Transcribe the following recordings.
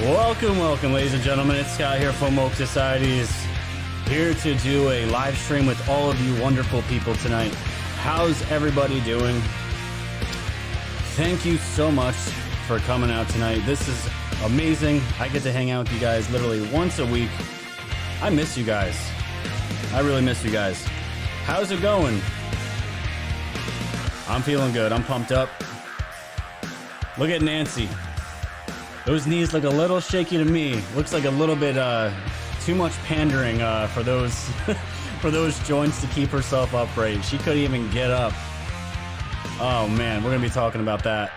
Welcome, ladies and gentlemen. It's Scott here from Woke Societies, here to do a live stream with all of you wonderful people tonight. How's everybody doing? Thank you so much for coming out tonight. This is amazing. I get to hang out with you guys literally once a week. I miss you guys. I really miss you guys. How's it going? I'm feeling good. I'm pumped up. Look at Nancy. Those knees look a little shaky to me. Looks like a little bit too much pandering for those for those joints to keep herself upright. She couldn't even get up. Oh man, we're gonna be talking about that.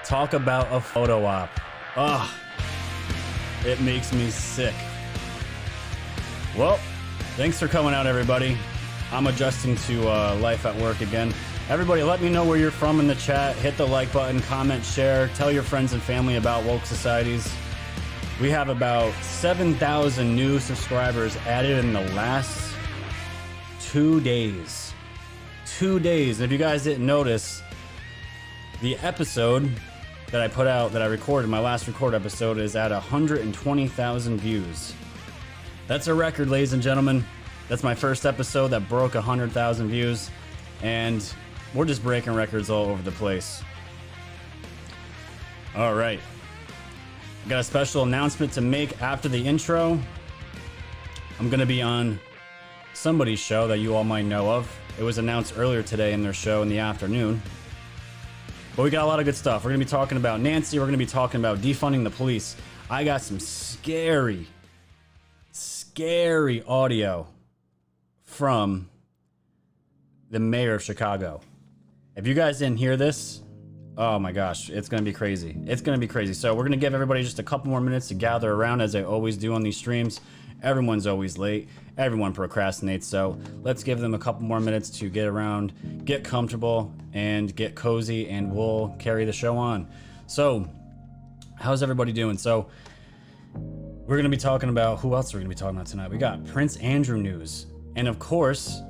Talk about a photo op. Ugh. It makes me sick. Well, thanks for coming out, everybody. I'm adjusting to life at work again. Everybody, let me know where you're from in the chat. Hit the like button, comment, share. Tell your friends and family about Woke Societies. We have about 7,000 new subscribers added in the last 2 days. 2 days. And if you guys didn't notice, the episode that I put out, that I recorded, my last record episode, is at 120,000 views. That's a record, ladies and gentlemen. That's my first episode that broke 100,000 views. And we're just breaking records all over the place. All right. Got a special announcement to make after the intro. I'm going to be on somebody's show that you all might know of. It was announced earlier today in their show in the afternoon. But we got a lot of good stuff. We're going to be talking about Nancy. We're going to be talking about defunding the police. I got some scary audio from the mayor of Chicago. If you guys didn't hear this, oh my gosh, it's going to be crazy. It's going to be crazy. So we're going to give everybody just a couple more minutes to gather around, as I always do on these streams. Everyone's always late. Everyone procrastinates. So let's give them a couple more minutes to get around, get comfortable, and get cozy, and we'll carry the show on. So how's everybody doing? So we're going to be talking about, who else are we going to be talking about tonight? We got Prince Andrew news. And of course,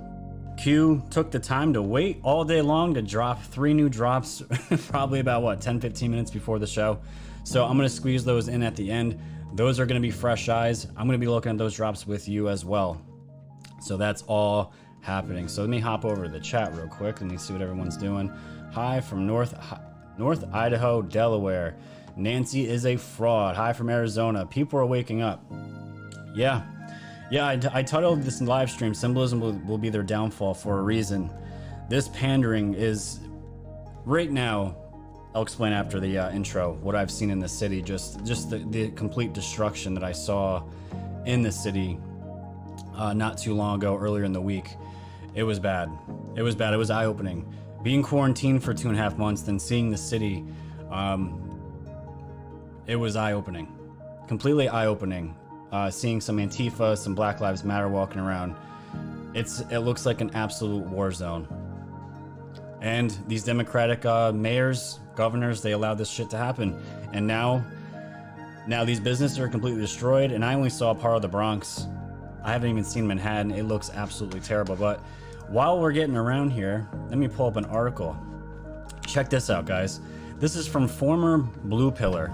Q took the time to wait all day long to drop 3 new drops, probably about, 10-15 minutes before the show. So I'm going to squeeze those in at the end. Those are going to be fresh eyes. I'm going to be looking at those drops with you as well. So that's all happening. So let me hop over to the chat real quick. Let me see what everyone's doing. Hi from North Idaho, Delaware. Nancy is a fraud. Hi from Arizona. People are waking up. Yeah, I titled this live stream, Symbolism will be their downfall, for a reason. This pandering is, right now, I'll explain after the intro, what I've seen in the city, just the complete destruction that I saw in the city not too long ago, earlier in the week. It was bad. It was bad. It was eye-opening. Being quarantined for 2.5 months, then seeing the city, it was eye-opening. Completely eye-opening. Seeing some Antifa, some Black Lives Matter walking around. It looks like an absolute war zone. And these Democratic mayors, governors, they allowed this shit to happen. And now these businesses are completely destroyed. And I only saw part of the Bronx. I haven't even seen Manhattan. It looks absolutely terrible. But while we're getting around here, let me pull up an article. Check this out, guys. This is from former Blue Pillar.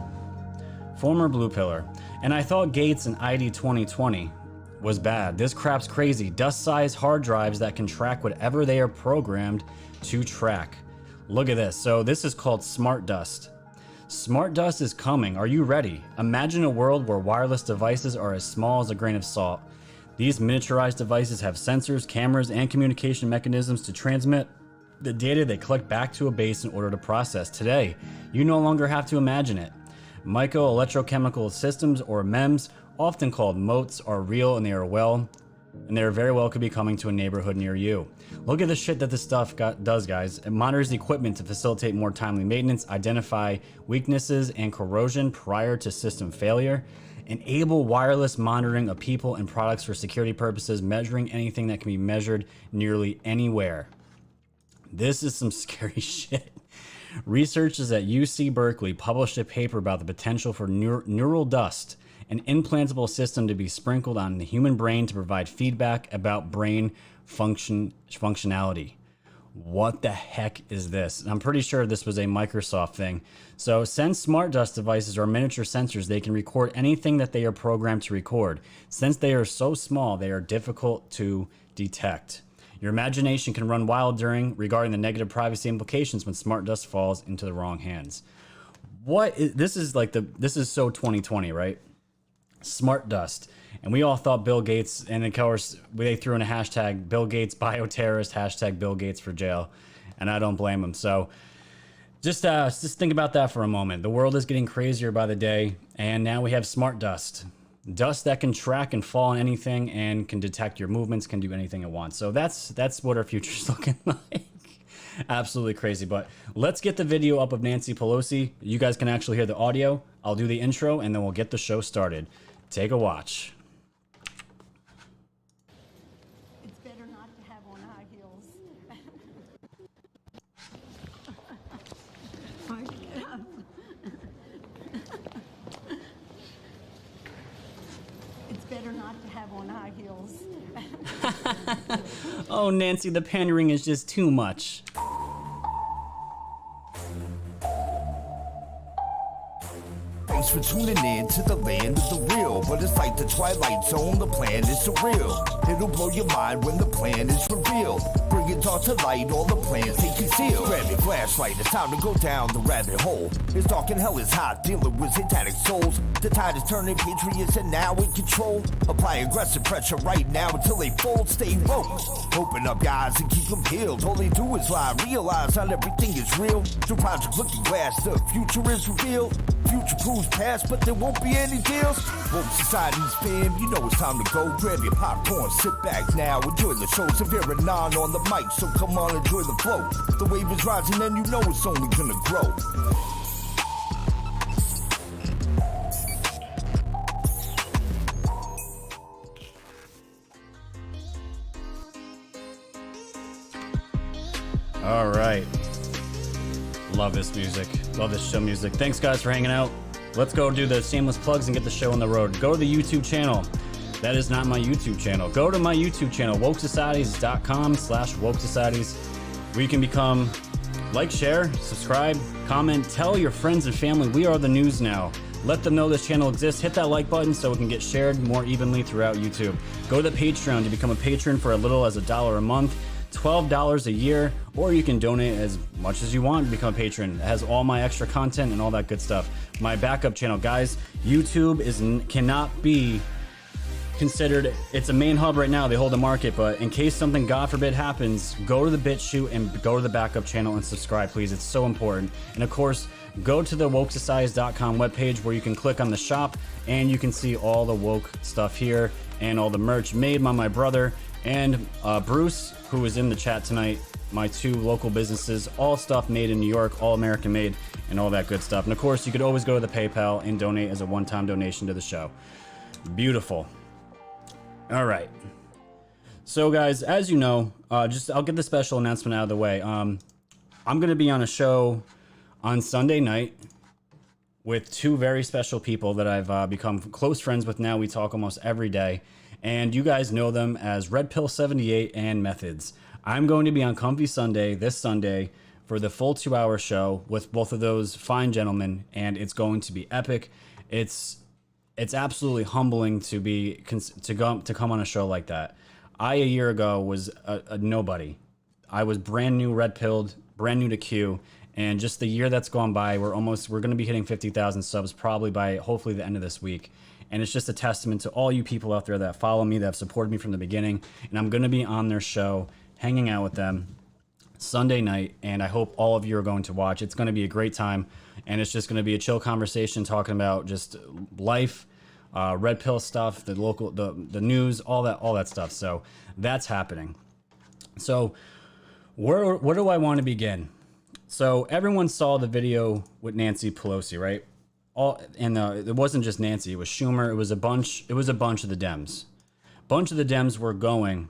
And I thought Gates and ID 2020 was bad. This crap's crazy. Dust-sized hard drives that can track whatever they are programmed to track. Look at this. So this is called Smart Dust. Smart Dust is coming. Are you ready? Imagine a world where wireless devices are as small as a grain of salt. These miniaturized devices have sensors, cameras, and communication mechanisms to transmit the data they collect back to a base in order to process. Today, you no longer have to imagine it. Micro-electrochemical systems, or MEMS, often called motes, are real, and they very well could be coming to a neighborhood near you. Look at the shit that this stuff does, guys. It monitors the equipment to facilitate more timely maintenance, identify weaknesses and corrosion prior to system failure, enable wireless monitoring of people and products for security purposes, measuring anything that can be measured nearly anywhere. This is some scary shit. Researchers at UC Berkeley published a paper about the potential for neural dust, an implantable system to be sprinkled on the human brain to provide feedback about brain functionality. What the heck is this? And I'm pretty sure this was a Microsoft thing. So since smart dust devices are miniature sensors, they can record anything that they are programmed to record. Since they are so small, they are difficult to detect. Your imagination can run wild regarding the negative privacy implications when smart dust falls into the wrong hands. This is so 2020, right? Smart dust. And we all thought Bill Gates, and of course they threw in a hashtag Bill Gates bioterrorist, hashtag Bill Gates for jail, and I don't blame them. So just think about that for a moment. The world is getting crazier by the day, and now we have smart dust. Dust that can track and fall on anything and can detect your movements, can do anything it wants. So that's what our future's looking like. Absolutely crazy. But let's get the video up of Nancy Pelosi. You guys can actually hear the audio. I'll do the intro, and then we'll get the show started. Take a watch. It's better not to have on high heels. It's better not to have on high heels. Oh, Nancy, the pandering is just too much. Thanks for tuning in to the land of the real. But it's like the Twilight Zone, the plan is surreal. It'll blow your mind when the plan is revealed. Bring it all to light, all the plans they conceal. Grab your flashlight, it's time to go down the rabbit hole. It's dark and hell is hot, dealing with satanic souls. The tide is turning, patriots are now in control. Apply aggressive pressure right now until they fold. Stay woke, open up your eyes and keep them peeled. All they do is lie, realize not everything is real. Through Project Looking Glass, the future is revealed. Future proves past, but there won't be any deals. Woke society's fam, you know it's time to go. Grab your popcorn, sit back now, enjoy the show. Severe and non on the mic, so come on, enjoy the flow. The wave is rising and you know it's only gonna grow. All right. Love this music. Love this show music. Thanks, guys, for hanging out. Let's go do the shameless plugs and get the show on the road. Go to the YouTube channel. That is not my YouTube channel. Go to my YouTube channel, wokesocieties.com/wokesocieties, where you can become, like, share, subscribe, comment, tell your friends and family we are the news now. Let them know this channel exists. Hit that like button so it can get shared more evenly throughout YouTube. Go to the Patreon to become a patron for as little as $1 a month. $12 a year, or you can donate as much as you want to become a patron. It has all my extra content and all that good stuff. My backup channel, guys, YouTube cannot be considered, it's a main hub right now. They hold the market, but in case something, God forbid, happens, go to the BitChute and go to the backup channel and subscribe, please. It's so important. And of course, go to the wokesocieties.com webpage where you can click on the shop and you can see all the woke stuff here and all the merch made by my brother and Bruce, who is in the chat tonight. My two local businesses, all stuff made in New York, all American made, and all that good stuff. And of course, you could always go to the PayPal and donate as a one-time donation to the show. Beautiful. All right. So, guys, as you know, I'll get the special announcement out of the way. I'm going to be on a show on Sunday night with two very special people that I've become close friends with now. We talk almost every day. And you guys know them as Red Pill 78 and Methods. I'm going to be on Comfy Sunday this Sunday for the full 2-hour show with both of those fine gentlemen, and it's going to be epic. It's absolutely humbling to come on a show like that. A year ago was a nobody. I was brand new red pilled, brand new to Q, and just the year that's gone by, we're going to be hitting 50,000 subs probably by hopefully the end of this week. And it's just a testament to all you people out there that follow me, that have supported me from the beginning. And I'm going to be on their show, hanging out with them Sunday night. And I hope all of you are going to watch. It's going to be a great time. And it's just going to be a chill conversation talking about just life, red pill stuff, the news, all that stuff. So that's happening. So where do I want to begin? So everyone saw the video with Nancy Pelosi, right? It wasn't just Nancy, it was Schumer, it was a bunch of the Dems. Bunch of the Dems were going,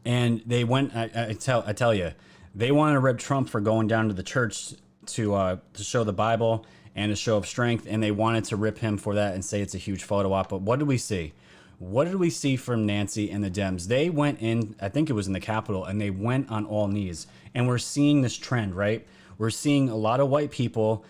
and they went, I tell you, they wanted to rip Trump for going down to the church to show the Bible and a show of strength, and they wanted to rip him for that and say it's a huge photo op. But what did we see? What did we see from Nancy and the Dems? They went in, I think it was in the Capitol, and they went on all knees. And we're seeing this trend, right? We're seeing a lot of white people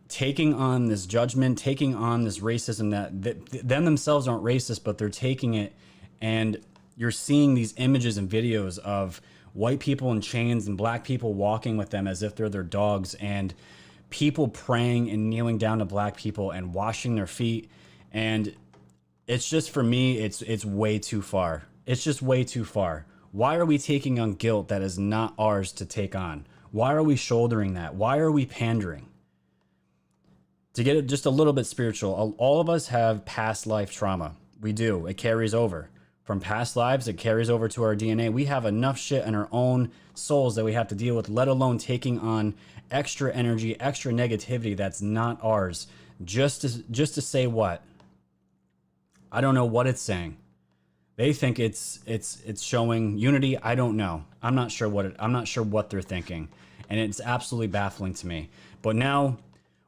taking on this judgment, taking on this racism that them themselves aren't racist, but they're taking it. And you're seeing these images and videos of white people in chains and black people walking with them as if they're their dogs, and people praying and kneeling down to black people and washing their feet. And it's just, for me, it's way too far. It's just way too far. Why are we taking on guilt that is not ours to take on? Why are we shouldering that? Why are we pandering? To get it just a little bit spiritual, all of us have past life trauma. We do. It carries over. From past lives, it carries over to our DNA. We have enough shit in our own souls that we have to deal with, let alone taking on extra energy, extra negativity that's not ours. Just to say what? I don't know what it's saying. They think it's showing unity. I don't know. I'm not sure what they're thinking, and it's absolutely baffling to me. But now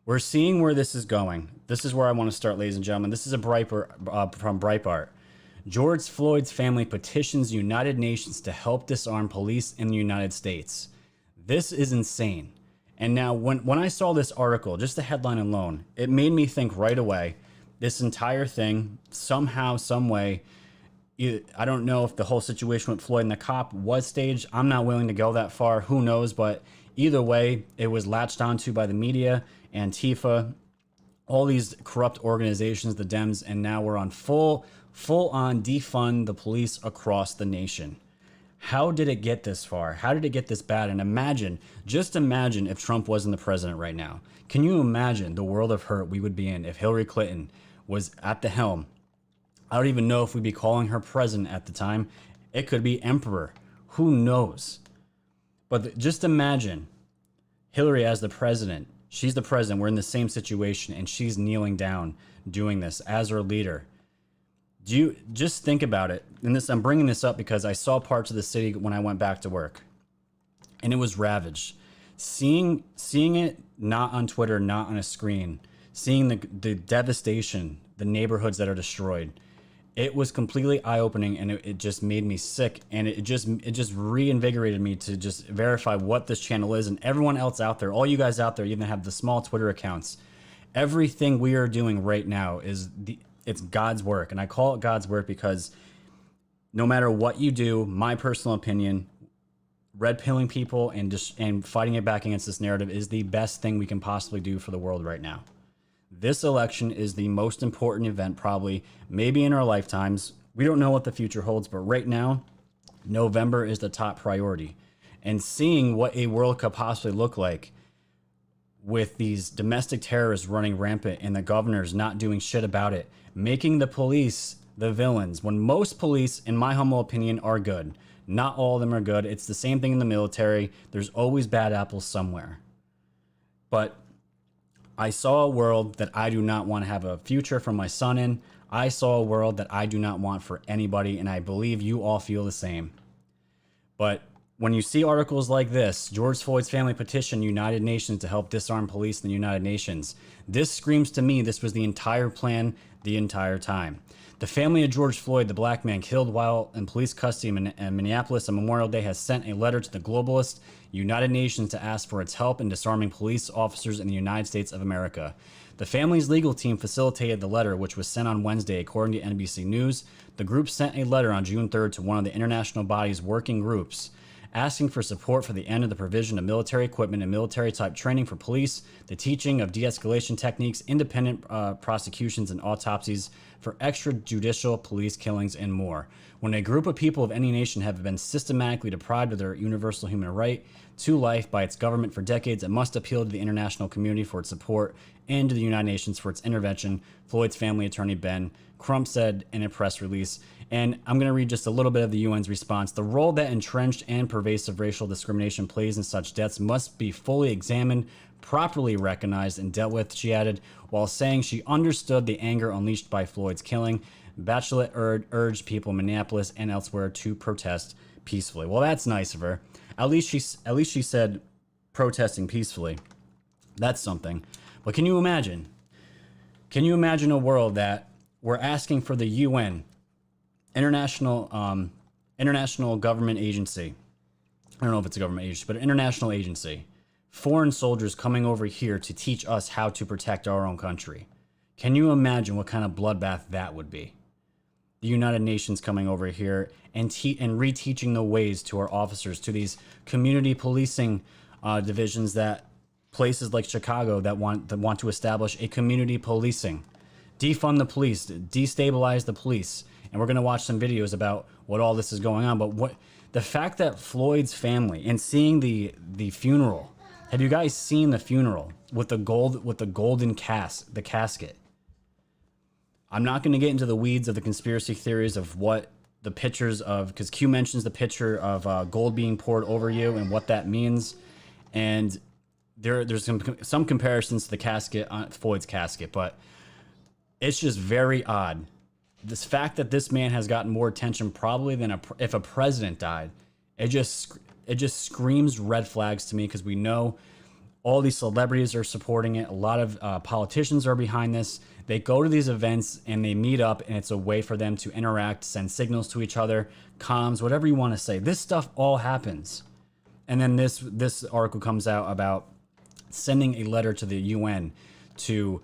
we're seeing where this is going. This is where I want to start, ladies and gentlemen. This is a from Breitbart. George Floyd's family petitions United Nations to help disarm police in the United States. This is insane. And now when I saw this article, just the headline alone, it made me think right away, this entire thing, somehow, some way, I don't know if the whole situation with Floyd and the cop was staged. I'm not willing to go that far. Who knows? But either way, it was latched onto by the media, Antifa, all these corrupt organizations, the Dems, and now we're on full on defund the police across the nation. How did it get this far? How did it get this bad? And just imagine if Trump wasn't the president right now. Can you imagine the world of hurt we would be in if Hillary Clinton was at the helm? I don't even know if we'd be calling her president at the time. It could be emperor. Who knows? But just imagine Hillary as the president. She's the president. We're in the same situation, and she's kneeling down doing this as our leader. Do you just think about it? And I'm bringing this up because I saw parts of the city when I went back to work, and it was ravaged. Seeing it not on Twitter, not on a screen, seeing the devastation, the neighborhoods that are destroyed, it was completely eye-opening, and it just made me sick, and it just reinvigorated me to just verify what this channel is, and everyone else out there, all you guys out there, even have the small Twitter accounts. Everything we are doing right now it's God's work, and I call it God's work because no matter what you do, my personal opinion, red pilling people and fighting it back against this narrative is the best thing we can possibly do for the world right now. This election is the most important event probably, maybe in our lifetimes. We don't know what the future holds, but right now, November is the top priority. And seeing what a world could possibly look like with these domestic terrorists running rampant and the governors not doing shit about it, making the police the villains, when most police, in my humble opinion, are good. Not all of them are good. It's the same thing in the military. There's always bad apples somewhere. But I saw a world that I do not want to have a future for my son in. I saw a world that I do not want for anybody, and I believe you all feel the same. But when you see articles like this, George Floyd's family petitioned United Nations to help disarm police in the United Nations, this screams to me this was the entire plan the entire time. The family of George Floyd, the black man killed while in police custody in Minneapolis on Memorial Day, has sent a letter to the globalist United Nations to ask for its help in disarming police officers in the United States of America. The family's legal team facilitated the letter, which was sent on Wednesday, according to NBC News. The group sent a letter on June 3rd to one of the international body's working groups, asking for support for the end of the provision of military equipment and military-type training for police, the teaching of de-escalation techniques, independent prosecutions and autopsies for extrajudicial police killings, and more. When a group of people of any nation have been systematically deprived of their universal human right to life by its government for decades, it must appeal to the international community for its support and to the United Nations for its intervention, Floyd's family attorney Ben Crump said in a press release. And I'm going to read just a little bit of the UN's response. The role that entrenched and pervasive racial discrimination plays in such deaths must be fully examined, properly recognized, and dealt with, she added, while saying she understood the anger unleashed by Floyd's killing. Bachelet urged people in Minneapolis and elsewhere to protest peacefully. Well, that's nice of her. At least she said protesting peacefully. That's something. But can you imagine? Can you imagine a world that we're asking for the UN international government agency. I don't know if it's a government agency, but an international agency. Foreign soldiers coming over here to teach us how to protect our own country. Can you imagine what kind of bloodbath that would be? The United Nations coming over here and reteaching the ways to our officers, to these community policing divisions, that places like Chicago that want to establish a community policing, defund the police, destabilize the police. And we're going to watch some videos about what all this is going on. But the fact that Floyd's family, and seeing the funeral, have you guys seen the funeral with the golden casket? I'm not going to get into the weeds of the conspiracy theories of what the pictures of, because Q mentions the picture of gold being poured over you and what that means. And there's some comparisons to the casket, Floyd's casket, but it's just very odd. This fact that this man has gotten more attention probably than if a president died, it just screams red flags to me, because we know all these celebrities are supporting it. A lot of politicians are behind this. They go to these events and they meet up, and it's a way for them to interact, send signals to each other, comms, whatever you want to say. This stuff all happens. And then this article comes out about sending a letter to the UN to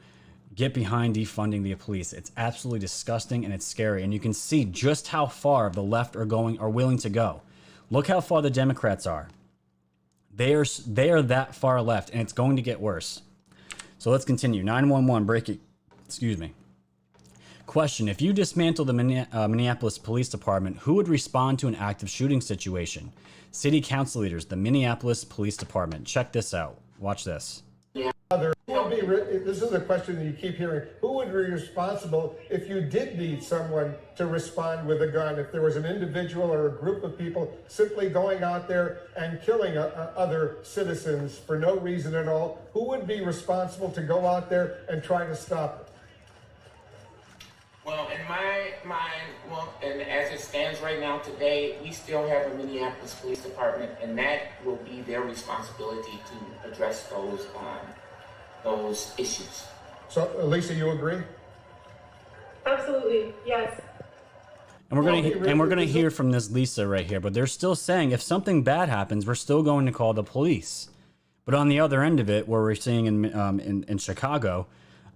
get behind defunding the police. It's absolutely disgusting and it's scary. And you can see just how far the left are willing to go. Look how far the Democrats are. They are that far left, and it's going to get worse. So let's continue. 911 breaking. Excuse me. Question: if you dismantle the Minneapolis Police Department, who would respond to an active shooting situation? City council leaders, the Minneapolis Police Department. Check this out. Watch this. This is a question that you keep hearing. Who would be responsible if you did need someone to respond with a gun? If there was an individual or a group of people simply going out there and killing other citizens for no reason at all, who would be responsible to go out there and try to stop it? Well, in my mind, and as it stands right now today, we still have a Minneapolis Police Department, and that will be their responsibility to address those issues. So, Lisa, you agree? Absolutely, yes. And we're gonna hear from this Lisa right here, but they're still saying if something bad happens, we're still going to call the police. But on the other end of it, where we're seeing in Chicago,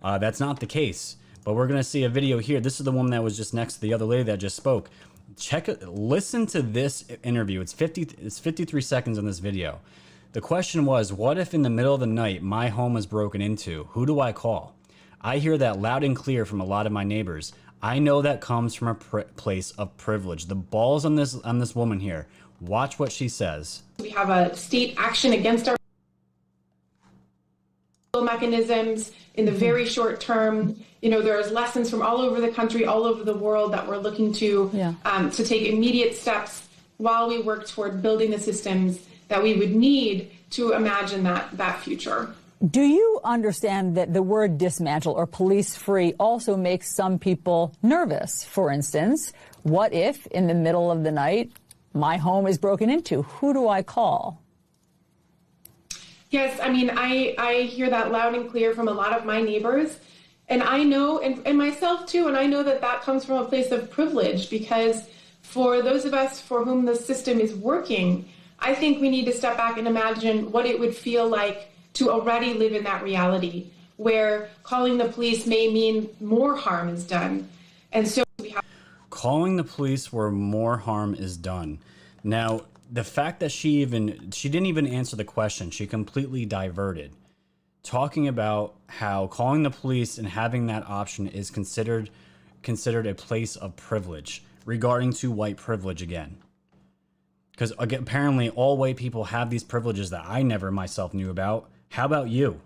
that's not the case. But we're gonna see a video here. This is the woman that was just next to the other lady that just spoke. Listen to this interview. It's 53 seconds in this video. The question was, what if in the middle of the night my home is broken into? Who do I call? I hear that loud and clear from a lot of my neighbors. I know that comes from a place of privilege. The balls on this woman here. Watch what she says. We have a state action against our mechanisms in the very short term. You know, there's lessons from all over the country, all over the world that we're looking to take immediate steps while we work toward building the systems that we would need to imagine that future. Do you understand that the word dismantle or police free also makes some people nervous? For instance, what if in the middle of the night my home is broken into? Who do I call? Yes, I mean, I hear that loud and clear from a lot of my neighbors. And I know, and myself too, and I know that comes from a place of privilege, because for those of us for whom the system is working, I think we need to step back and imagine what it would feel like to already live in that reality, where calling the police may mean more harm is done. And so we have calling the police where more harm is done. Now, the fact that she didn't even answer the question, she completely diverted, talking about how calling the police and having that option is considered a place of privilege, regarding to white privilege again. Because apparently all white people have these privileges that I never myself knew about. How about you?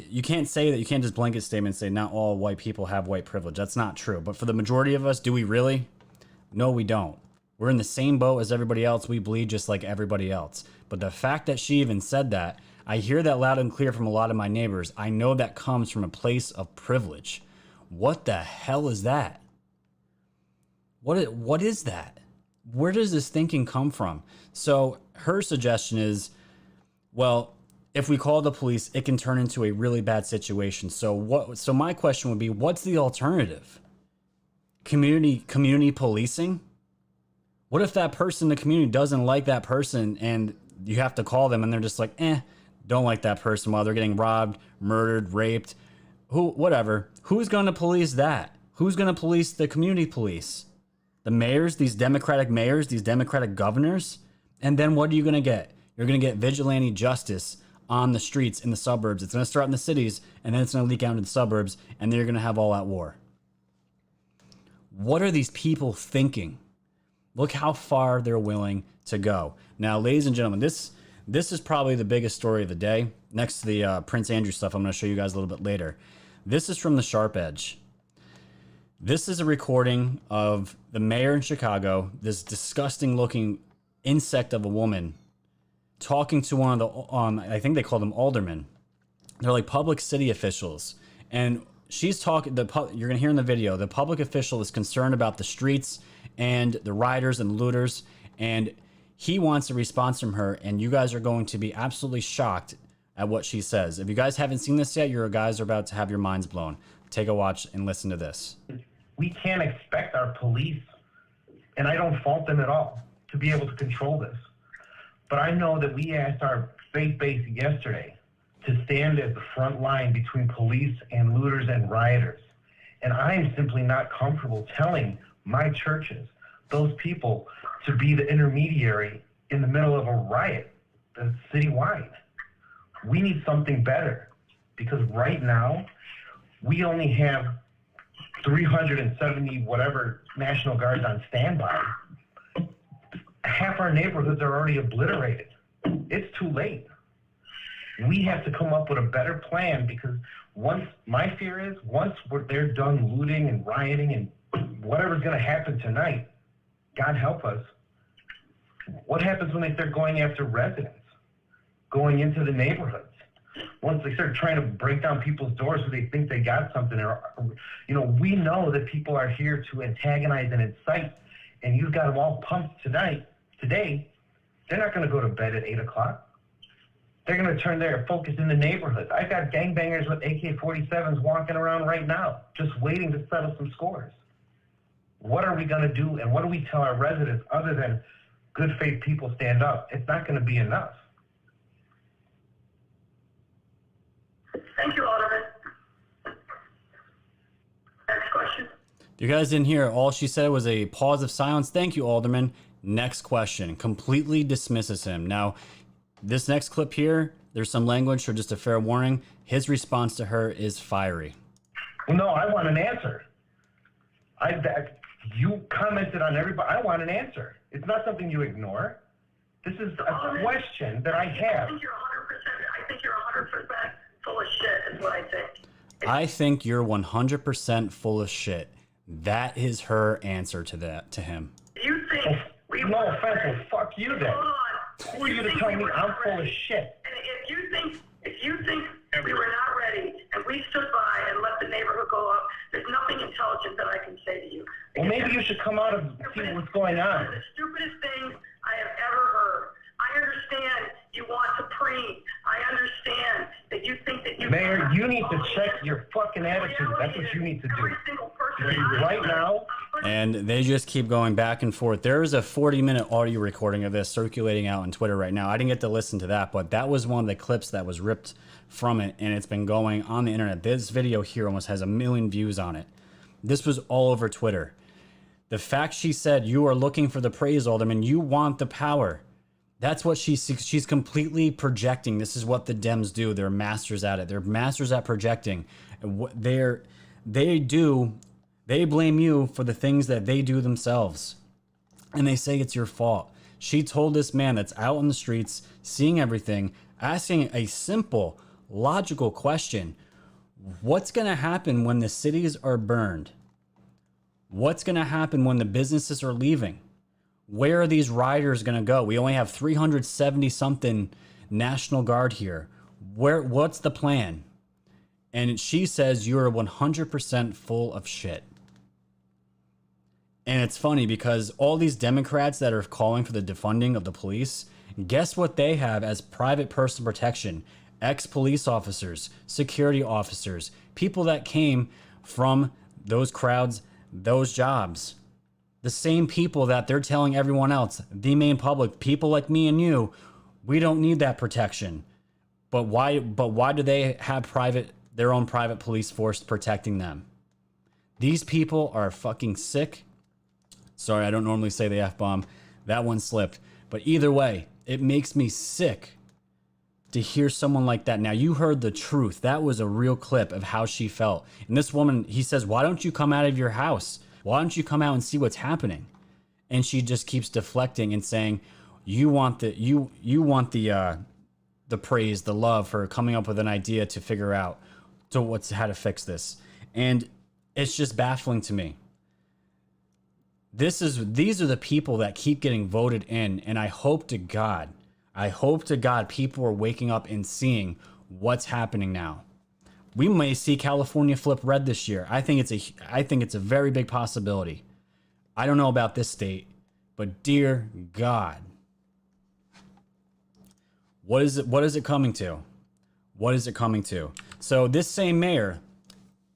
You can't say that. You can't just blanket statement and say not all white people have white privilege. That's not true. But for the majority of us, do we really? No, we don't. We're in the same boat as everybody else. We bleed just like everybody else. But the fact that she even said that, I hear that loud and clear from a lot of my neighbors. I know that comes from a place of privilege. What the hell is that? What is that? Where does this thinking come from? So her suggestion is, well, if we call the police, it can turn into a really bad situation. So my question would be, what's the alternative? community policing? What if that person in the community doesn't like that person and you have to call them and they're just like, don't like that person while they're getting robbed, murdered, raped, whatever. Who's going to police that? Who's going to police the community police? The mayors, these Democratic mayors, these Democratic governors? And then what are you going to get? You're going to get vigilante justice on the streets in the suburbs. It's going to start in the cities and then it's going to leak out into the suburbs and then you're going to have all out war. What are these people thinking? Look how far they're willing to go. Now, ladies and gentlemen, this is probably the biggest story of the day. Next to the Prince Andrew stuff, I'm going to show you guys a little bit later. This is from the Sharp Edge. This is a recording of the mayor in Chicago, this disgusting looking insect of a woman, talking to one of the, I think they call them aldermen. They're like public city officials. And she's talking, you're going to hear in the video, the public official is concerned about the streets and the rioters and looters, and he wants a response from her, and you guys are going to be absolutely shocked at what she says. If you guys haven't seen this yet, you guys are about to have your minds blown. Take a watch and listen to this. We can't expect our police, and I don't fault them at all, to be able to control this. But I know that we asked our faith base yesterday to stand at the front line between police and looters and rioters. And I am simply not comfortable telling my churches, those people, to be the intermediary in the middle of a riot that's citywide. We need something better, because right now we only have 370 whatever National Guards on standby. Half our neighborhoods are already obliterated. It's too late. We have to come up with a better plan, because my fear is once they're done looting and rioting and whatever's going to happen tonight, God help us, what happens when they start going after residents, going into the neighborhoods? Once they start trying to break down people's doors so they think they got something, or, we know that people are here to antagonize and incite, and you've got them all pumped today, they're not going to go to bed at 8 o'clock. They're going to turn their focus in the neighborhoods. I've got gangbangers with AK-47s walking around right now, just waiting to settle some scores. What are we going to do, and what do we tell our residents other than good faith people stand up? It's not going to be enough. Thank you, Alderman. Next question. You guys didn't hear. All she said was a pause of silence. Thank you, Alderman. Next question. Completely dismisses him. Now, this next clip here, there's some language, so just a fair warning. His response to her is fiery. Well, no, I want an answer. You commented on everybody. I want an answer. It's not something you ignore. This is a question that I have. I think you're 100% full of shit, is what I think. I think you're 100% full of shit. That is her answer to him. You think no offense, fuck you then. Hold on. Who are you to tell me I'm full of shit? And if you think we were not ready and we stood by and let the neighborhood go up, there's nothing intelligent that I can say to you. Well, maybe you should come out and see what's going on. One of the stupidest things I have ever heard. I understand you want to preen. I understand that you think that you... Mayor, you need to check your fucking attitude. That's what you need to do. Every single person right now... And they just keep going back and forth. There is a 40-minute audio recording of this circulating out on Twitter right now. I didn't get to listen to that, but that was one of the clips that was ripped from it, and it's been going on the internet. This video here almost has 1 million views on it. This was all over Twitter. The fact she said, you are looking for the praise, Alderman, you want the power. That's what she's completely projecting. This is what the Dems do. They're masters at it. They're masters at projecting. They blame you for the things that they do themselves. And they say it's your fault. She told this man that's out on the streets, seeing everything, asking a simple, logical question. What's going to happen when the cities are burned? What's going to happen when the businesses are leaving? Where are these rioters going to go? We only have 370 something National Guard here. What's the plan? And she says you're 100% full of shit. And it's funny because all these Democrats that are calling for the defunding of the police, guess what they have as private personal protection? Ex-police officers, security officers, people that came from those crowds those jobs. The same people that they're telling everyone else, the main public, people like me and you, we don't need that protection. But why do they have their own private police force protecting them? These people are fucking sick. Sorry, I don't normally say the F-bomb. That one slipped. But either way, it makes me sick to hear someone like that. Now, you heard the truth. That was a real clip of how she felt. And this woman, he says, why don't you come out of your house? Why don't you come out and see what's happening? And she just keeps deflecting and saying, you want the praise, the love for coming up with an idea to figure out how to fix this. And it's just baffling to me. These are the people that keep getting voted in, and I hope to God people are waking up and seeing what's happening now. We may see California flip red this year. I think it's a very big possibility. I don't know about this state, but dear God, what is it coming to? What is it coming to? So this same mayor,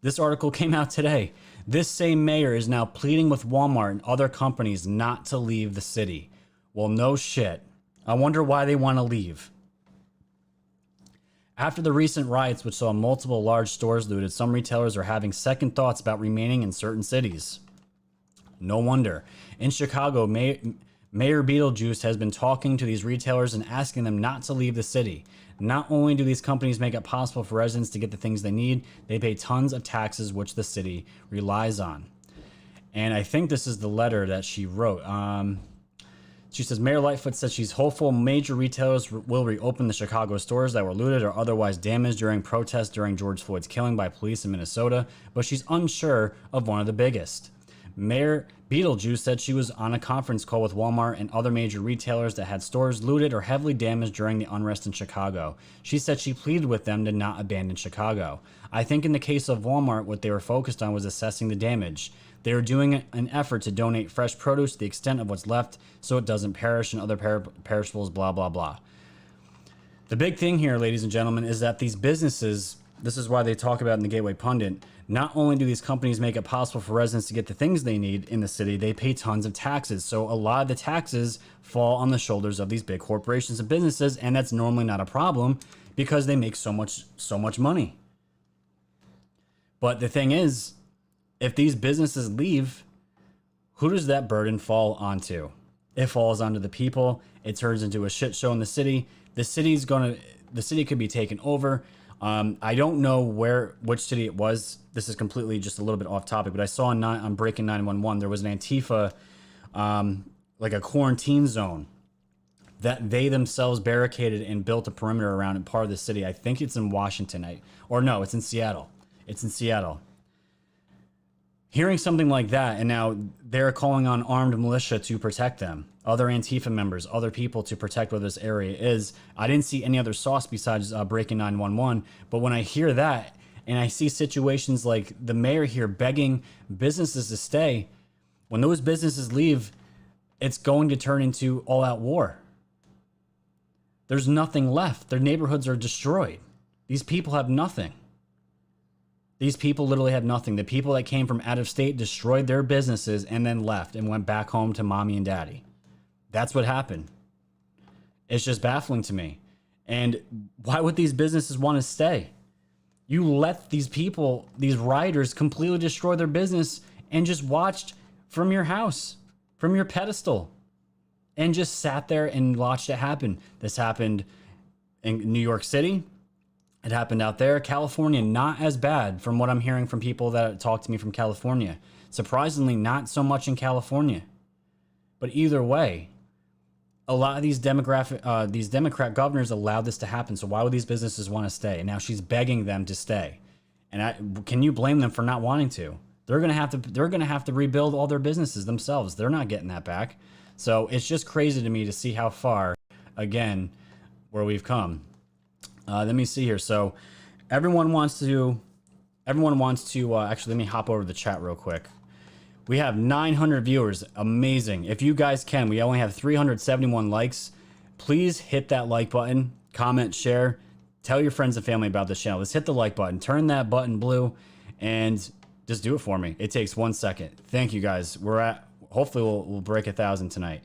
this article came out today. This same mayor is now pleading with Walmart and other companies not to leave the city. Well, no shit. I wonder why they want to leave. After the recent riots, which saw multiple large stores looted, some retailers are having second thoughts about remaining in certain cities. No wonder. In Chicago, Mayor Beetlejuice has been talking to these retailers and asking them not to leave the city. Not only do these companies make it possible for residents to get the things they need, they pay tons of taxes, which the city relies on. And I think this is the letter that she wrote. She says, Mayor Lightfoot says she's hopeful major retailers will reopen the Chicago stores that were looted or otherwise damaged during protests during George Floyd's killing by police in Minnesota, but she's unsure of one of the biggest. Mayor Beetlejuice said she was on a conference call with Walmart and other major retailers that had stores looted or heavily damaged during the unrest in Chicago. She said she pleaded with them to not abandon Chicago. I think in the case of Walmart, what they were focused on was assessing the damage. They were doing an effort to donate fresh produce to the extent of what's left so it doesn't perish and other perishables, blah, blah, blah. The big thing here, ladies and gentlemen, is that these businesses, this is why they talk about in the Gateway Pundit, not only do these companies make it possible for residents to get the things they need in the city, they pay tons of taxes. So a lot of the taxes fall on the shoulders of these big corporations and businesses, and that's normally not a problem because they make so much money. But the thing is, if these businesses leave, who does that burden fall onto? It falls onto the people. It turns into a shit show in the city. The city could be taken over. I don't know which city it was. This is completely just a little bit off topic, but I saw on Breaking 911, there was an Antifa, like a quarantine zone that they themselves barricaded and built a perimeter around in part of the city. I think it's in Washington, it's in Seattle. It's in Seattle. Hearing something like that, and now they're calling on armed militia to protect them, other Antifa members, other people to protect where this area is. I didn't see any other sauce besides Breaking 911, but when I hear that, and I see situations like the mayor here begging businesses to stay, when those businesses leave, it's going to turn into all-out war. There's nothing left. Their neighborhoods are destroyed. These people have nothing. These people literally have nothing. The people that came from out of state destroyed their businesses and then left and went back home to mommy and daddy. That's what happened. It's just baffling to me. And why would these businesses want to stay? You let these people, these rioters, completely destroy their business and just watched from your house, from your pedestal, and just sat there and watched it happen. This happened in New York City. It happened out there. California, not as bad from what I'm hearing from people that talk to me from California. Surprisingly, not so much in California. But either way, a lot of these Democrat governors allowed this to happen. So why would these businesses want to stay? And now she's begging them to stay. And can you blame them for not wanting to? They're gonna have to rebuild all their businesses themselves. They're not getting that back. So it's just crazy to me to see how far, again, where we've come. Let me see here. So everyone wants to actually, let me hop over to the chat real quick. We have 900 viewers. Amazing. If you guys can, we only have 371 likes. Please hit that like button, comment, share, tell your friends and family about this channel. Let's hit the like button, turn that button blue, and Just do it for me. It takes 1 second. Thank you guys. Hopefully we'll break 1,000 tonight.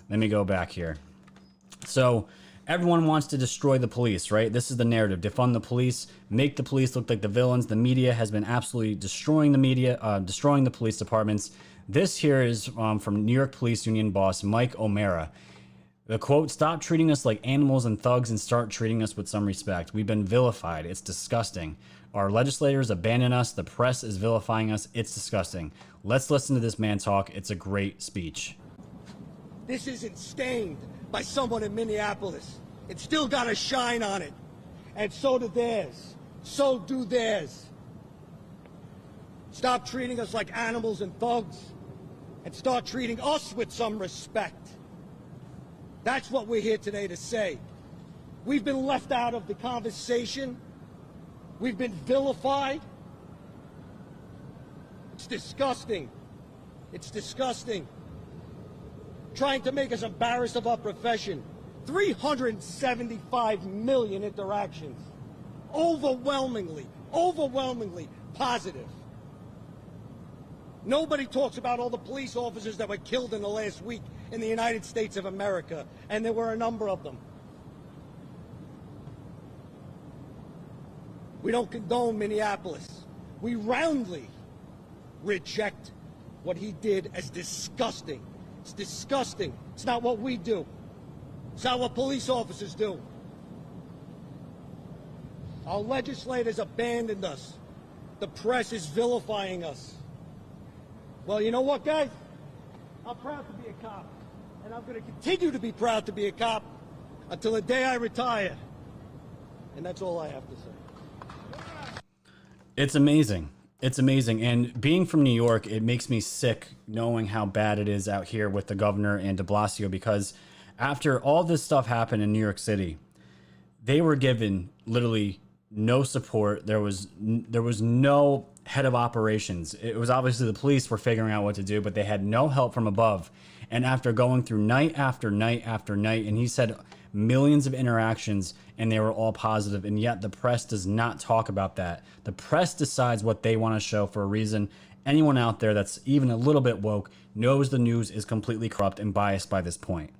Let me go back here. So everyone wants to destroy the police, right? This is the narrative. Defund the police, make the police look like the villains. The media has been absolutely destroying the media, destroying the police departments. This here is from New York Police Union boss Mike O'Mara. The quote, "Stop treating us like animals and thugs and start treating us with some respect. We've been vilified. It's disgusting. Our legislators abandon us. The press is vilifying us. It's disgusting. Let's listen to this man talk. It's a great speech." This isn't stained by someone in Minneapolis. It's still got a shine on it. And so do theirs. So do theirs. Stop treating us like animals and thugs and start treating us with some respect. That's what we're here today to say. We've been left out of the conversation. We've been vilified. It's disgusting. It's disgusting. Trying to make us embarrassed of our profession. 375 million interactions. Overwhelmingly positive. Nobody talks about all the police officers that were killed in the last week in the United States of America, and there were a number of them. We don't condone Minneapolis. We roundly reject what he did as disgusting. It's disgusting. It's not what we do. It's not what police officers do. Our legislators abandoned us. The press is vilifying us. Well, you know what, guys? I'm proud to be a cop. And I'm going to continue to be proud to be a cop until the day I retire. And that's all I have to say. It's amazing. It's amazing. And being from New York, it makes me sick knowing how bad it is out here with the governor and de Blasio, because after all this stuff happened in New York City, they were given literally no support. There was no head of operations. It was obviously the police were figuring out what to do, but they had no help from above. And after going through night after night after night, and he said millions of interactions, and they were all positive, and yet the press does not talk about that. The press decides what they want to show for a reason. Anyone out there that's even a little bit woke knows the news is completely corrupt and biased by this point.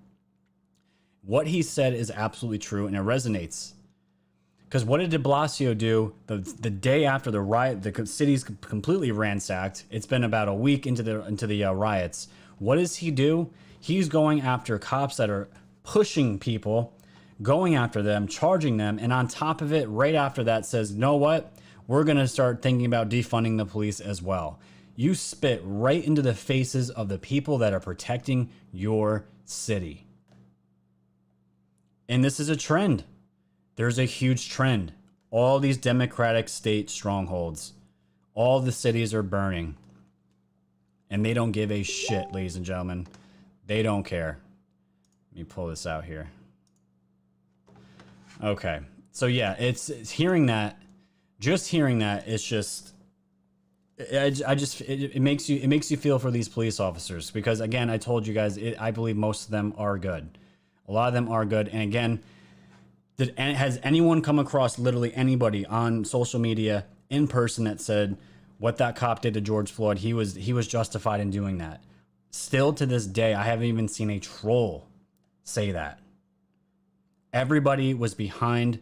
What he said is absolutely true, and it resonates. Because what did de Blasio do the day after the riot? The city's completely ransacked. It's been about a week into the riots. What does he do? He's going after cops that are pushing people, going after them, charging them, and on top of it, right after that, says, "You know what? We're going to start thinking about defunding the police as well." You spit right into the faces of the people that are protecting your city. And this is a trend. There's a huge trend. All these Democratic state strongholds, all the cities are burning. And they don't give a shit, ladies and gentlemen. They don't care. Let me pull this out here. Okay. So yeah, it's hearing that, just hearing that, it's just, it makes you feel for these police officers, because again, I told you guys, I believe most of them are good. A lot of them are good. And again, has anyone come across literally anybody on social media in person that said what that cop did to George Floyd, he was justified in doing that? Still to this day, I haven't even seen a troll say that. Everybody was behind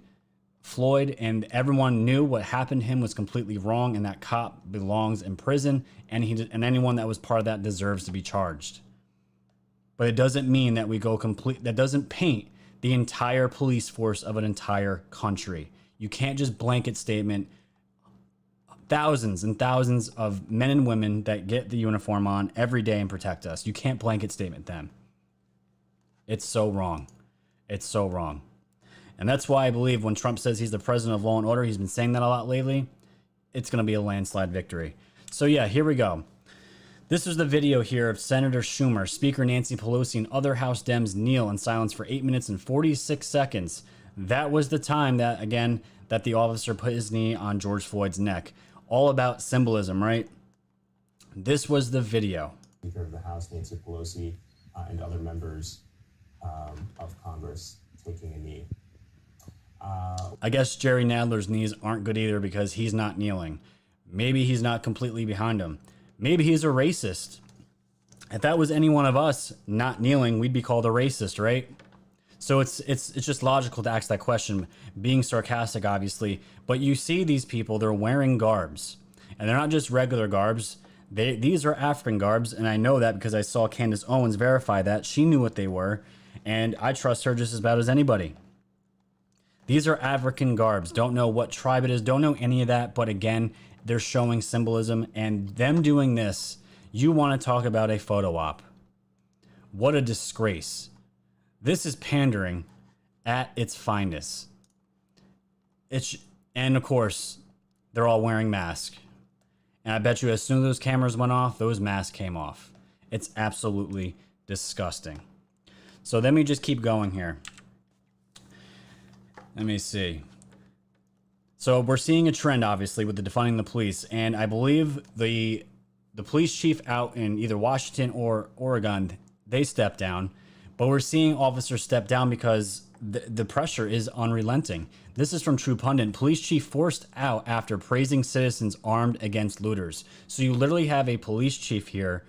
Floyd, and everyone knew what happened to him was completely wrong, and that cop belongs in prison, and anyone that was part of that deserves to be charged. But it doesn't mean that we go complete. That doesn't paint the entire police force of an entire country. You can't just blanket statement thousands and thousands of men and women that get the uniform on every day and protect us. You can't blanket statement them. It's so wrong. It's so wrong. And that's why I believe when Trump says he's the president of law and order, he's been saying that a lot lately, it's going to be a landslide victory. So yeah, here we go. This is the video here of Senator Schumer, Speaker Nancy Pelosi, and other House Dems kneel in silence for 8 minutes and 46 seconds. That was the time that, again, that the officer put his knee on George Floyd's neck. All about symbolism, right? This was the video. Speaker of the House, Nancy Pelosi, and other members of Congress taking a knee. I guess Jerry Nadler's knees aren't good either because he's not kneeling. Maybe he's not completely behind him. Maybe he's a racist. If that was any one of us not kneeling, we'd be called a racist, right? So it's just logical to ask that question, being sarcastic, obviously. But you see these people, they're wearing garbs. And they're not just regular garbs. These are African garbs, and I know that because I saw Candace Owens verify that. She knew what they were, and I trust her just as bad as anybody. These are African garbs. Don't know what tribe it is, don't know any of that, but again, they're showing symbolism, and them doing this, you want to talk about a photo op. What a disgrace. This is pandering at its finest. And of course, they're all wearing masks. And I bet you as soon as those cameras went off, those masks came off. It's absolutely disgusting. So let me just keep going here. Let me see. So we're seeing a trend, obviously, with the defunding the police. And I believe the police chief out in either Washington or Oregon, they stepped down. But we're seeing officers step down because the pressure is unrelenting. This is from True Pundit. Police chief forced out after praising citizens armed against looters. So you literally have a police chief here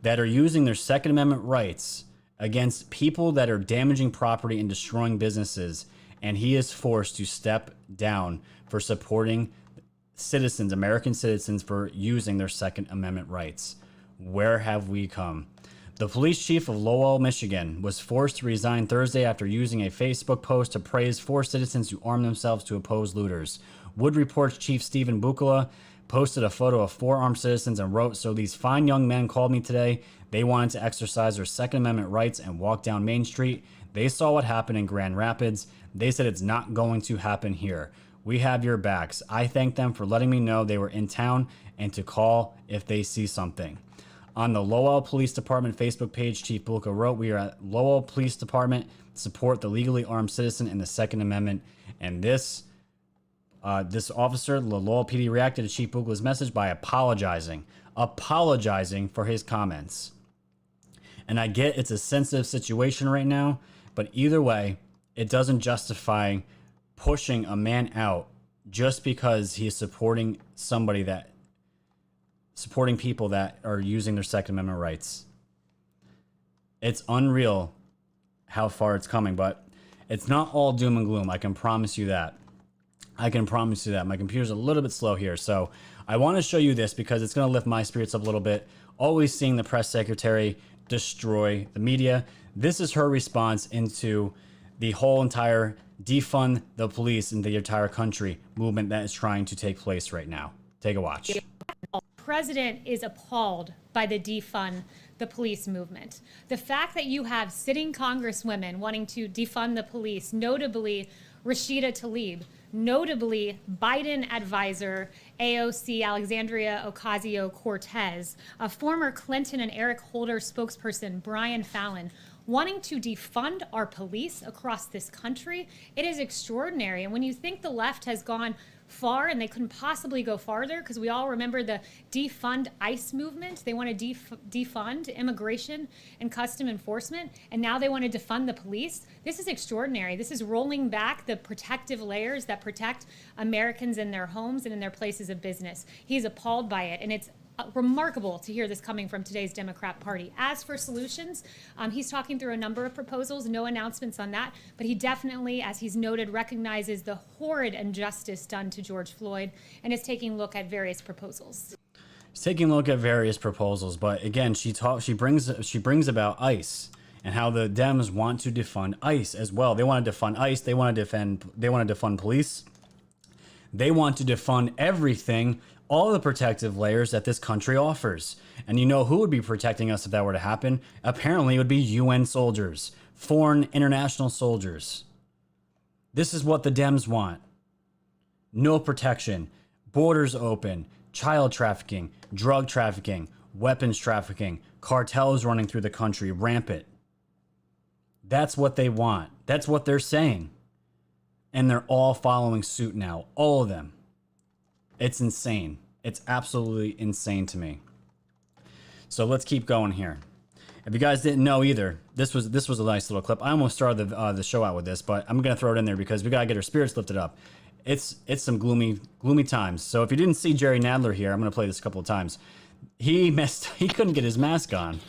that are using their Second Amendment rights against people that are damaging property and destroying businesses. And he is forced to step down for supporting citizens, American citizens, for using their Second Amendment rights. Where have we come? The police chief of Lowell, Michigan, was forced to resign Thursday after using a Facebook post to praise 4 citizens who armed themselves to oppose looters. Wood Report's Chief Stephen Bukala posted a photo of 4 armed citizens and wrote, "So these fine young men called me today. They wanted to exercise their Second Amendment rights and walk down Main Street. They saw what happened in Grand Rapids. They said it's not going to happen here. We have your backs. I thank them for letting me know they were in town and to call if they see something." On the Lowell Police Department Facebook page, Chief Bulka wrote, "We are at Lowell Police Department, support the legally armed citizen and the Second Amendment." And this officer, the Lowell PD, reacted to Chief Bulka's message by apologizing for his comments. And I get it's a sensitive situation right now, but either way, it doesn't justify pushing a man out just because he's supporting people that are using their Second Amendment rights. It's unreal how far it's coming, but it's not all doom and gloom. I can promise you that. My computer's a little bit slow here, so I want to show you this because it's going to lift my spirits up a little bit. Always seeing the press secretary destroy the media. This is her response into the whole entire defund the police in the entire country movement that is trying to take place right now. Take a watch. President is appalled by the defund the police movement. The fact that you have sitting congresswomen wanting to defund the police, notably Rashida Tlaib, notably Biden advisor AOC Alexandria Ocasio-Cortez, a former Clinton and Eric Holder spokesperson Brian Fallon, wanting to defund our police across this country. It is extraordinary. And when you think the left has gone far, and they couldn't possibly go farther, because we all remember the defund ICE movement. They want to defund immigration and custom enforcement, and now they want to defund the police. This is extraordinary. This is rolling back the protective layers that protect Americans in their homes and in their places of business. He's appalled by it, and it's remarkable to hear this coming from today's Democrat Party. As for solutions, he's talking through a number of proposals, no announcements on that, but he definitely, as he's noted, recognizes the horrid injustice done to George Floyd and is taking a look at various proposals. He's taking a look at various proposals, but again, she brings about ICE and how the Dems want to defund ICE as well. They want to defund ICE. They want to defund police. They want to defund everything, all the protective layers that this country offers. And you know who would be protecting us if that were to happen? Apparently it would be UN soldiers, foreign international soldiers. This is what the Dems want. No protection, borders open, child trafficking, drug trafficking, weapons trafficking, cartels running through the country rampant. That's what they want. That's what they're saying. And they're all following suit now, all of them. It's insane. It's absolutely insane to me. So let's keep going here. If you guys didn't know either, this was a nice little clip. I almost started the show out with this, but I'm gonna throw it in there because we gotta get our spirits lifted up. it's some gloomy times. So if you didn't see Jerry Nadler here, I'm going to play this a couple of times. He couldn't get his mask on.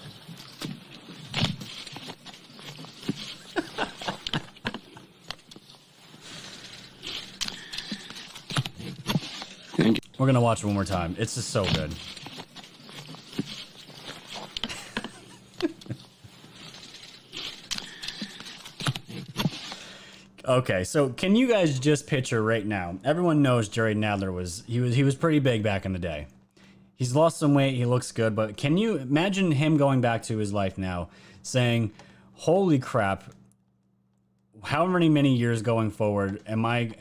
We're going to watch it one more time. It's just so good. Okay, so can you guys just picture right now? Everyone knows Jerry Nadler was pretty big back in the day. He's lost some weight, he looks good, but can you imagine him going back to his life now saying, "Holy crap, how many years going forward am I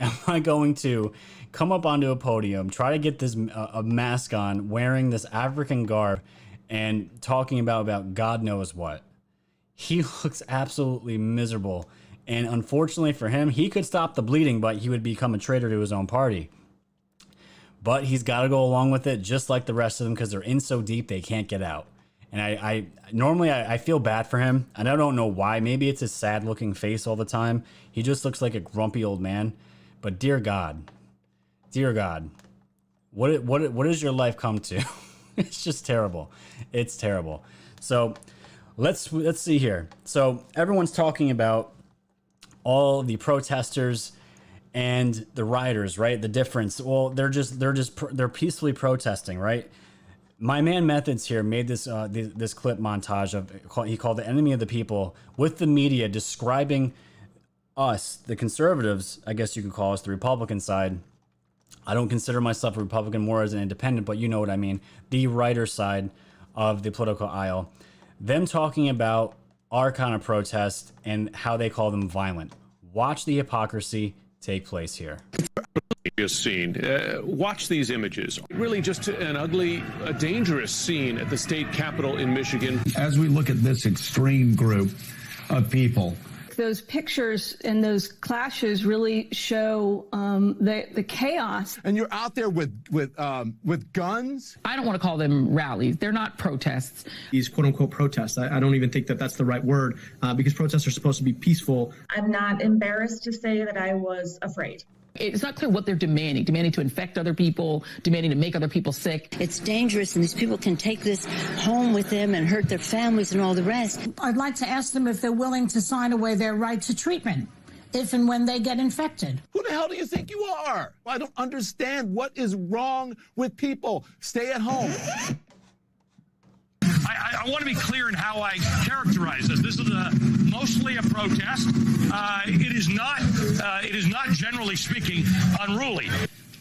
going to come up onto a podium, try to get this a mask on, wearing this African garb and talking about God knows what?" He looks absolutely miserable. And unfortunately for him, he could stop the bleeding, but he would become a traitor to his own party. But he's got to go along with it, just like the rest of them, because they're in so deep they can't get out. And I normally feel bad for him, and I don't know why. Maybe it's his sad-looking face all the time. He just looks like a grumpy old man. But dear God, what does your life come to? It's just terrible. It's terrible. So let's see here. So everyone's talking about all the protesters and the rioters, right? The difference. Well, they're peacefully protesting, right? My man Methods here made this this clip montage of, he called the enemy of the people, with the media describing us, the conservatives, I guess you could call us, the Republican side. I don't consider myself a Republican, more as an independent, but you know what I mean. The writer side of the political aisle. Them talking about our kind of protest and how they call them violent. Watch the hypocrisy take place here. Scene. Watch these images. Really just an ugly, dangerous scene at the state capitol in Michigan. As we look at this extreme group of people, those pictures and those clashes really show the chaos. And you're out there with guns? I don't want to call them rallies. They're not protests. These quote-unquote protests, I don't even think that that's the right word, because protests are supposed to be peaceful. I'm not embarrassed to say that I was afraid. It's not clear what they're demanding to infect other people, demanding to make other people sick. It's dangerous, and these people can take this home with them and hurt their families and all the rest. I'd like to ask them if they're willing to sign away their right to treatment if and when they get infected. Who the hell do you think you are? I don't understand what is wrong with people. Stay at home. I want to be clear in how I characterize this. This is mostly a protest. It is not, generally speaking, unruly.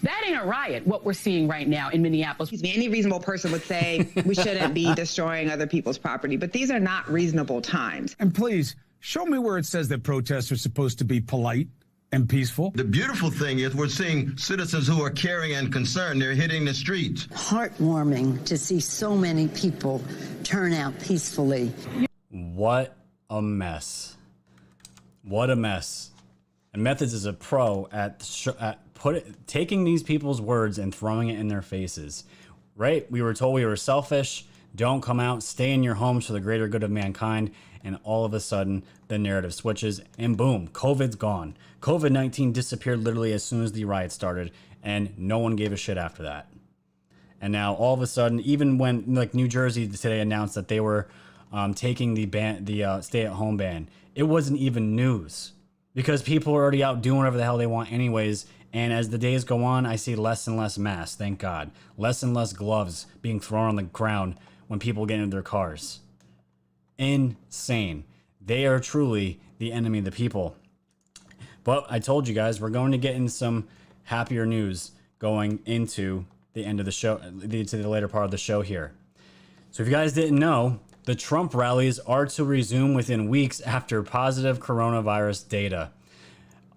That ain't a riot, what we're seeing right now in Minneapolis. Excuse me, any reasonable person would say we shouldn't be destroying other people's property, but these are not reasonable times. and please show me where it says that protests are supposed to be polite and peaceful. The beautiful thing is we're seeing citizens who are caring and concerned. They're hitting the streets. Heartwarming to see so many people turn out peacefully. What a mess. What a mess. And Methods is a pro at taking these people's words and throwing it in their faces. Right? We were told we were selfish. Don't come out. Stay in your homes for the greater good of mankind. And all of a sudden, the narrative switches, and boom, COVID's gone. COVID-19 disappeared literally as soon as the riot started, and no one gave a shit after that. And now, all of a sudden, even when like New Jersey today announced that they were taking the stay-at-home ban, it wasn't even news because people are already out doing whatever the hell they want anyways. And as the days go on, I see less and less masks, thank God. Less and less gloves being thrown on the ground when people get into their cars. Insane. They are truly the enemy of the people. But I told you guys, we're going to get into some happier news going into the end of the show, to the later part of the show here. So if you guys didn't know, the Trump rallies are to resume within weeks after positive coronavirus data.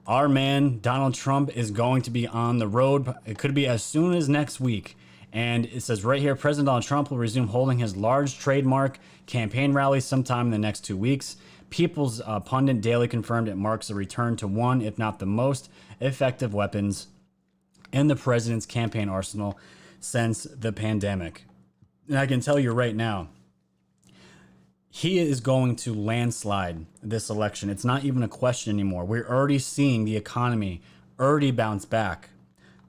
Our man, Donald Trump, is going to be on the road. It could be as soon as next week. And it says right here, President Donald Trump will resume holding his large trademark campaign rally sometime in the next 2 weeks. People's Pundit Daily confirmed it marks a return to one, if not the most effective weapons in the president's campaign arsenal since the pandemic. And I can tell you right now, he is going to landslide this election. It's not even a question anymore. We're already seeing the economy already bounced back.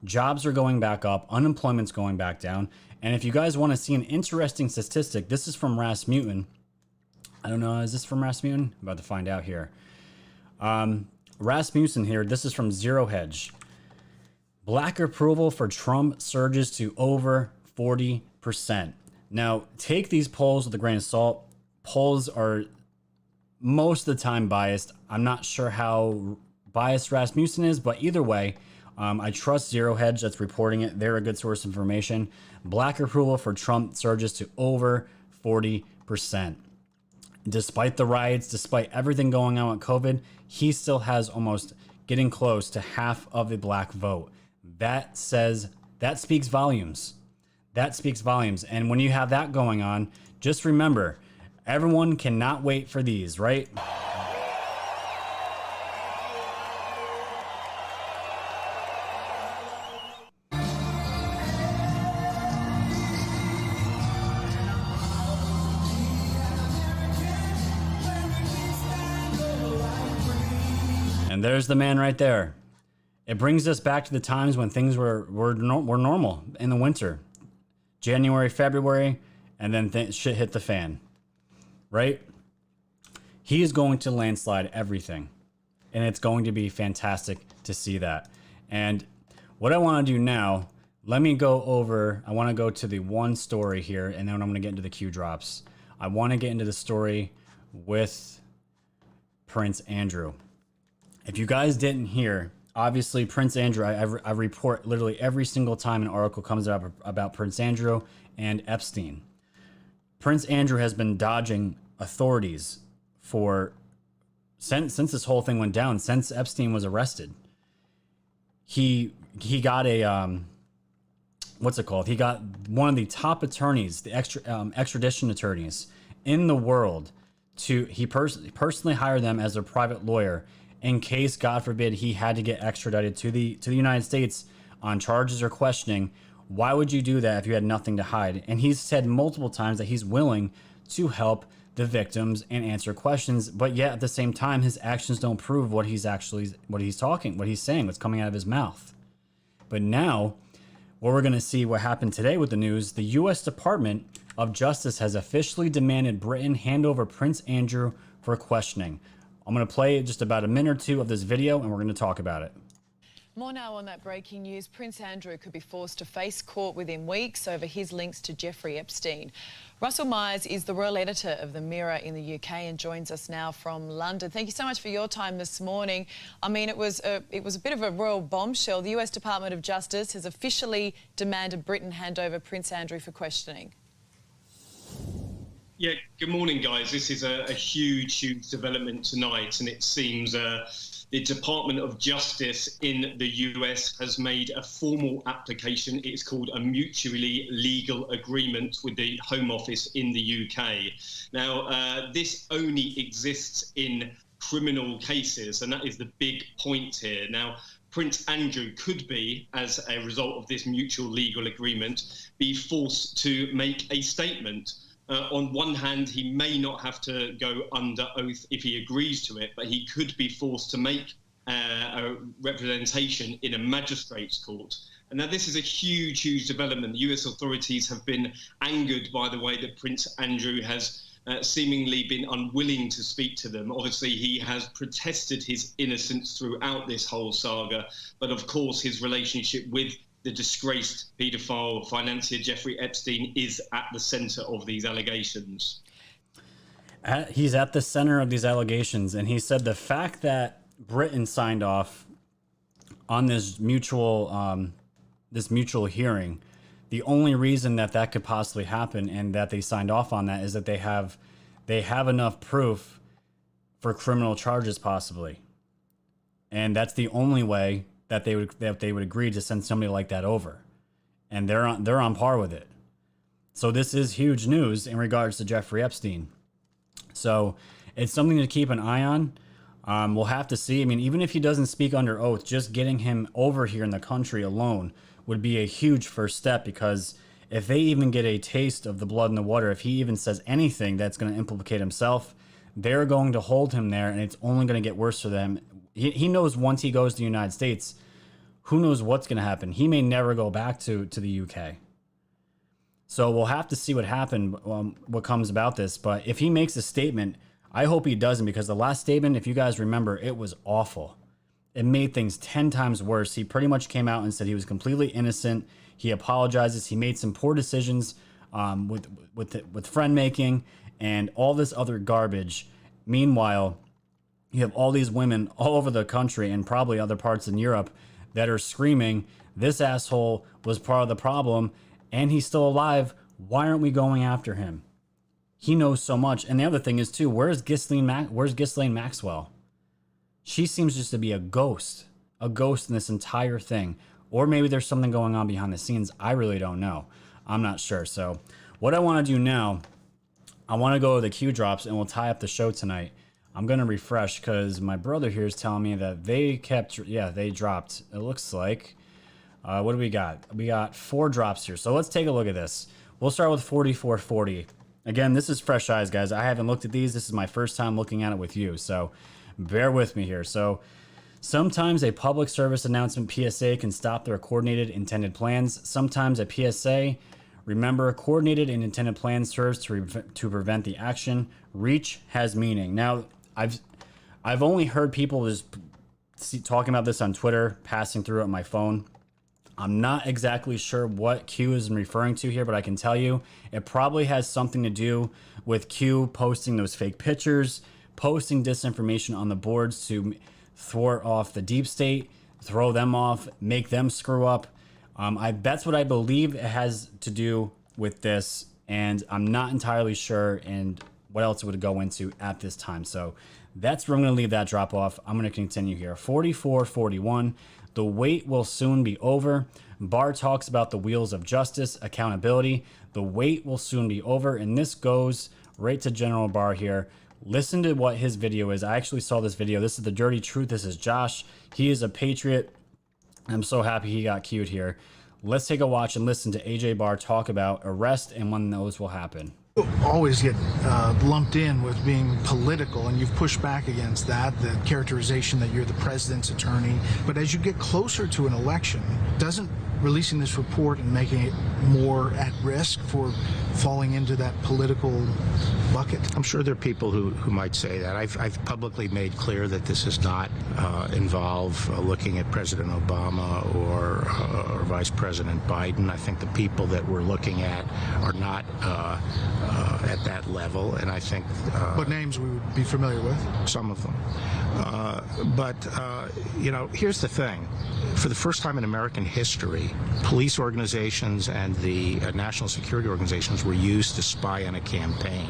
Jobs are going back up, unemployment's going back down. And if you guys want to see an interesting statistic, this is from Rasmussen. I don't know, is this from Rasmussen? I'm about to find out here. Rasmussen here, this is from Zero Hedge. Black approval for Trump surges to over 40%. Now, take these polls with a grain of salt. Polls are most of the time biased. I'm not sure how biased Rasmussen is, but either way, I trust Zero Hedge that's reporting it. They're a good source of information. Black approval for Trump surges to over 40%. Despite the riots, despite everything going on with COVID, he still has almost getting close to half of the black vote. That speaks volumes. That speaks volumes. And when you have that going on, just remember, everyone cannot wait for these, right? And there's the man right there. It brings us back to the times when things were normal in the winter. January, February, and then shit hit the fan. Right? He is going to landslide everything. And it's going to be fantastic to see that. And what I want to do now, let me go over, I want to go to the one story here, and then I'm going to get into the Q drops. I want to get into the story with Prince Andrew. If you guys didn't hear, obviously Prince Andrew, I report literally every single time an article comes up about Prince Andrew and Epstein. Prince Andrew has been dodging authorities since this whole thing went down, since Epstein was arrested. He got a what's it called? He got one of the top attorneys, the extradition attorneys in the world. He personally hired them as a private lawyer in case, God forbid, he had to get extradited to the United States on charges or questioning. Why would you do that if you had nothing to hide? And he's said multiple times that he's willing to help the victims and answer questions, but yet at the same time, his actions don't prove what he's saying, what's coming out of his mouth. But now, what we're going to see what happened today with the news, the U.S. Department of Justice has officially demanded Britain hand over Prince Andrew for questioning. I'm going to play just about a minute or two of this video, and we're going to talk about it. More now on that breaking news. Prince Andrew could be forced to face court within weeks over his links to Jeffrey Epstein. Russell Myers is the royal editor of The Mirror in the UK and joins us now from London. Thank you so much for your time this morning. I mean, it was a bit of a royal bombshell. The US Department of Justice has officially demanded Britain hand over Prince Andrew for questioning. Yeah, good morning, guys. This is a huge development tonight, and it seems the Department of Justice in the US has made a formal application. It's called a mutually legal agreement with the Home Office in the UK. Now, this only exists in criminal cases, and that is the big point here. Now, Prince Andrew could be, as a result of this mutual legal agreement, be forced to make a statement. On one hand, he may not have to go under oath if he agrees to it, but he could be forced to make a representation in a magistrate's court. And now this is a huge development. The US authorities have been angered by the way that Prince Andrew has seemingly been unwilling to speak to them. Obviously, he has protested his innocence throughout this whole saga, but of course his relationship with the disgraced paedophile financier Jeffrey Epstein is at the center of these allegations. He's at the center of these allegations, and he said the fact that Britain signed off on this mutual hearing, the only reason that could possibly happen and that they signed off on that is that they have enough proof for criminal charges possibly, and that's the only way that they would agree to send somebody like that over, and they're on par with it. So this is huge news in regards to Jeffrey Epstein. So it's something to keep an eye on. We'll have to see. I mean, even if he doesn't speak under oath, just getting him over here in the country alone would be a huge first step, because if they even get a taste of the blood in the water, if he even says anything that's going to implicate himself, they're going to hold him there, and it's only going to get worse for them. He knows once he goes to the United States, who knows what's going to happen. He may never go back to the UK. So we'll have to see what happened, what comes about this. But if he makes a statement, I hope he doesn't, because the last statement, if you guys remember, it was awful. It made things 10 times worse. He pretty much came out and said he was completely innocent. He apologizes. He made some poor decisions with friend making and all this other garbage. Meanwhile, you have all these women all over the country and probably other parts in Europe that are screaming, this asshole was part of the problem and he's still alive. Why aren't we going after him? He knows so much. And the other thing is too, where's Ghislaine Maxwell? She seems just to be a ghost in this entire thing. Or maybe there's something going on behind the scenes. I really don't know. I'm not sure. So what I want to do now, I want to go to the Q drops and we'll tie up the show tonight. I'm going to refresh because my brother here is telling me that they dropped. It looks like, what do we got? We got 4 drops here. So let's take a look at this. We'll start with 4440. Again, this is fresh eyes, guys. I haven't looked at these. This is my first time looking at it with you. So bear with me here. So sometimes a public service announcement PSA can stop their coordinated intended plans. Sometimes a PSA, remember, coordinated and intended plan serves to prevent the action. Reach has meaning. Now, I've only heard people just talking about this on Twitter, passing through it on my phone. I'm not exactly sure what Q is referring to here, but I can tell you it probably has something to do with Q posting those fake pictures, posting disinformation on the boards to thwart off the deep state, throw them off, make them screw up. That's what I believe it has to do with this, and I'm not entirely sure and what else it would go into at this time. So that's where I'm going to leave that drop off. I'm going to continue here. 4441. The wait will soon be over. Barr talks about the wheels of justice, accountability. The wait will soon be over. And this goes right to General Barr here. Listen to what his video is. I actually saw this video. This is the dirty truth. This is Josh. He is a patriot. I'm so happy he got cued here. Let's take a watch and listen to AJ Barr talk about arrest and when those will happen. Always get lumped in with being political, and you've pushed back against that, the characterization that you're the president's attorney. But as you get closer to an election, doesn't releasing this report and making it more at risk for falling into that political bucket? I'm sure there are people who might say that. I've publicly made clear that this does not involve looking at President Obama or Vice President Biden. I think the people that we're looking at are not at that level, and I think... what names we would be familiar with? Some of them. You know, here's the thing. For the first time in American history, police organizations and the national security organizations were used to spy on a campaign.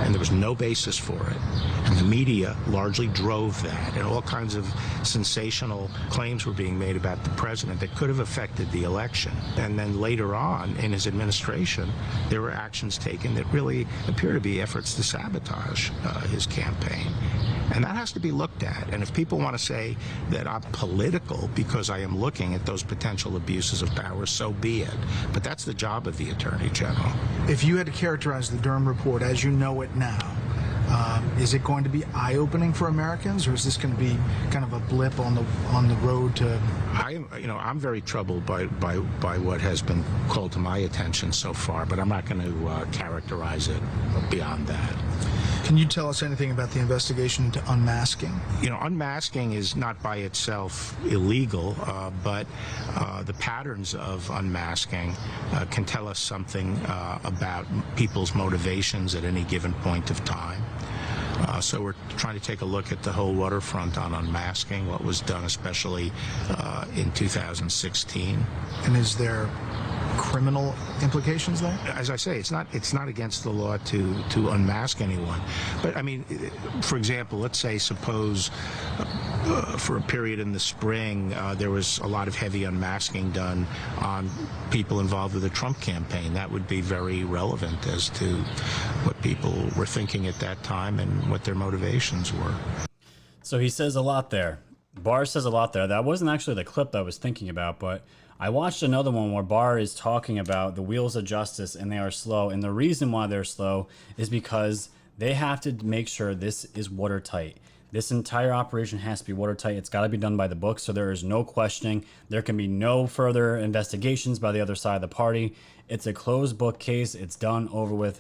And there was no basis for it. And the media largely drove that, and all kinds of sensational claims were being made about the president that could have affected the election. And then later on in his administration, there were actions taken that really appear to be efforts to sabotage his campaign. And that has to be looked at. And if people want to say that I'm political because I am looking at those potential abuses of power, so be it. But that's the job of the Attorney General. If you had to characterize the Durham report as you know it now, is it going to be eye-opening for Americans, or is this going to be kind of a blip on the road to? I'm very troubled by what has been called to my attention so far, but I'm not going to characterize it beyond that. Can you tell us anything about the investigation into unmasking? You know, unmasking is not by itself illegal, but the patterns of unmasking can tell us something about people's motivations at any given point of time. So we're trying to take a look at the whole waterfront on unmasking, what was done especially in 2016. And is there criminal implications there? As I say, it's not against the law to unmask anyone. But I mean, for example, let's say suppose for a period in the spring there was a lot of heavy unmasking done on people involved with the Trump campaign. That would be very relevant as to what people were thinking at that time and what their motivations were. So he says a lot there. Barr says a lot there. That wasn't actually the clip that I was thinking about, but I watched another one where Barr is talking about the wheels of justice and they are slow. And the reason why they're slow is because they have to make sure this is watertight. This entire operation has to be watertight. It's got to be done by the book, so there is no questioning. There can be no further investigations by the other side of the party. It's a closed book case. It's done, over with,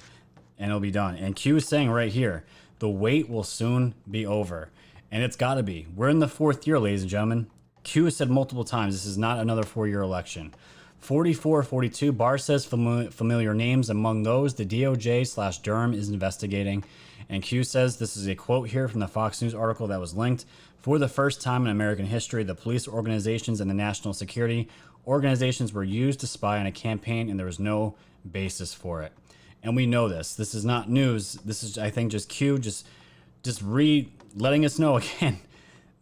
and it'll be done. And Q is saying right here, the wait will soon be over. And it's got to be. We're in the 4th year, ladies and gentlemen. Q has said multiple times, this is not another 4-year election. 4442, Barr says familiar names. Among those, the DOJ/Durham is investigating. And Q says, this is a quote here from the Fox News article that was linked. For the first time in American history, the police organizations and the national security organizations were used to spy on a campaign, and there was no basis for it. And we know this. This is not news. This is, I think, just Q just letting us know again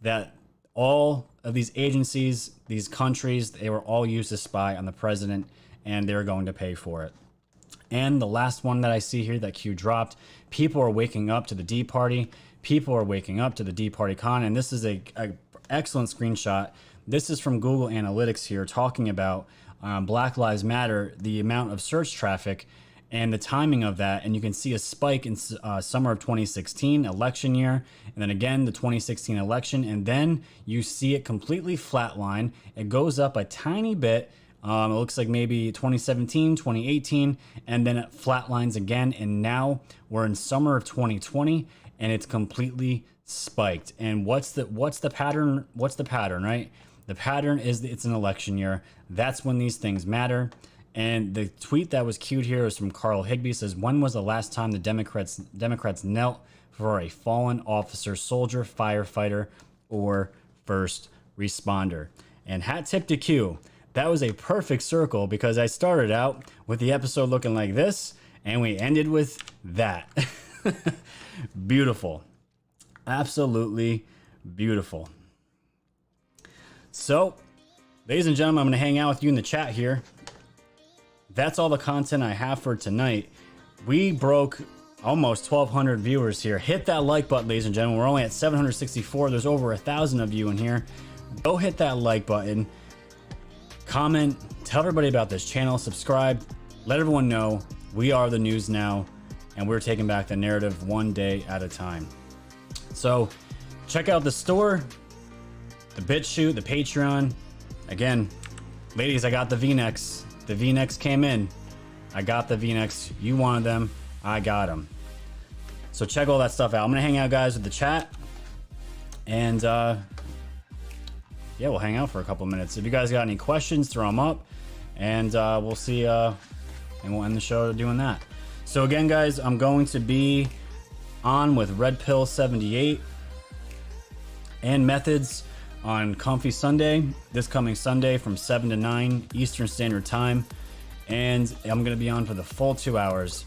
that all of these agencies, these countries, they were all used to spy on the president, and they're going to pay for it. And the last one that I see here that Q dropped, people are waking up to the D Party. People are waking up to the D Party con. And this is a excellent screenshot. This is from Google Analytics here, talking about Black Lives Matter, the amount of search traffic and the timing of that. And you can see a spike in summer of 2016, election year, and then again the 2016 election. And then you see it completely flatline. It goes up a tiny bit. It looks like maybe 2017, 2018, and then it flatlines again. And now we're in summer of 2020, and it's completely spiked. And what's the pattern? What's the pattern, right? The pattern is it's an election year. That's when these things matter. And the tweet that was queued here is from Carl Higbee. Says, when was the last time the Democrats knelt for a fallen officer, soldier, firefighter, or first responder? And hat tip to Q. That was a perfect circle, because I started out with the episode looking like this, and we ended with that. Beautiful. Absolutely beautiful. So, ladies and gentlemen, I'm going to hang out with you in the chat here. That's all the content I have for tonight. We broke almost 1,200 viewers here. Hit that like button, ladies and gentlemen. We're only at 764. There's over 1,000 of you in here. Go hit that like button. Comment, tell everybody about this channel, subscribe, let everyone know we are the news now, and we're taking back the narrative one day at a time. So check out the store, the BitChute, the Patreon. Again, ladies, I got the V-necks. The V-necks came in. I got the V-necks. You wanted them. I got them. So check all that stuff out. I'm going to hang out, guys, with the chat. And, yeah, we'll hang out for a couple minutes. If you guys got any questions, throw them up, and we'll see, and we'll end the show doing that. So again, guys, I'm going to be on with Red Pill 78 and Methods on Comfy Sunday, this coming Sunday from 7 to 9 Eastern Standard Time, and I'm going to be on for the full 2 hours.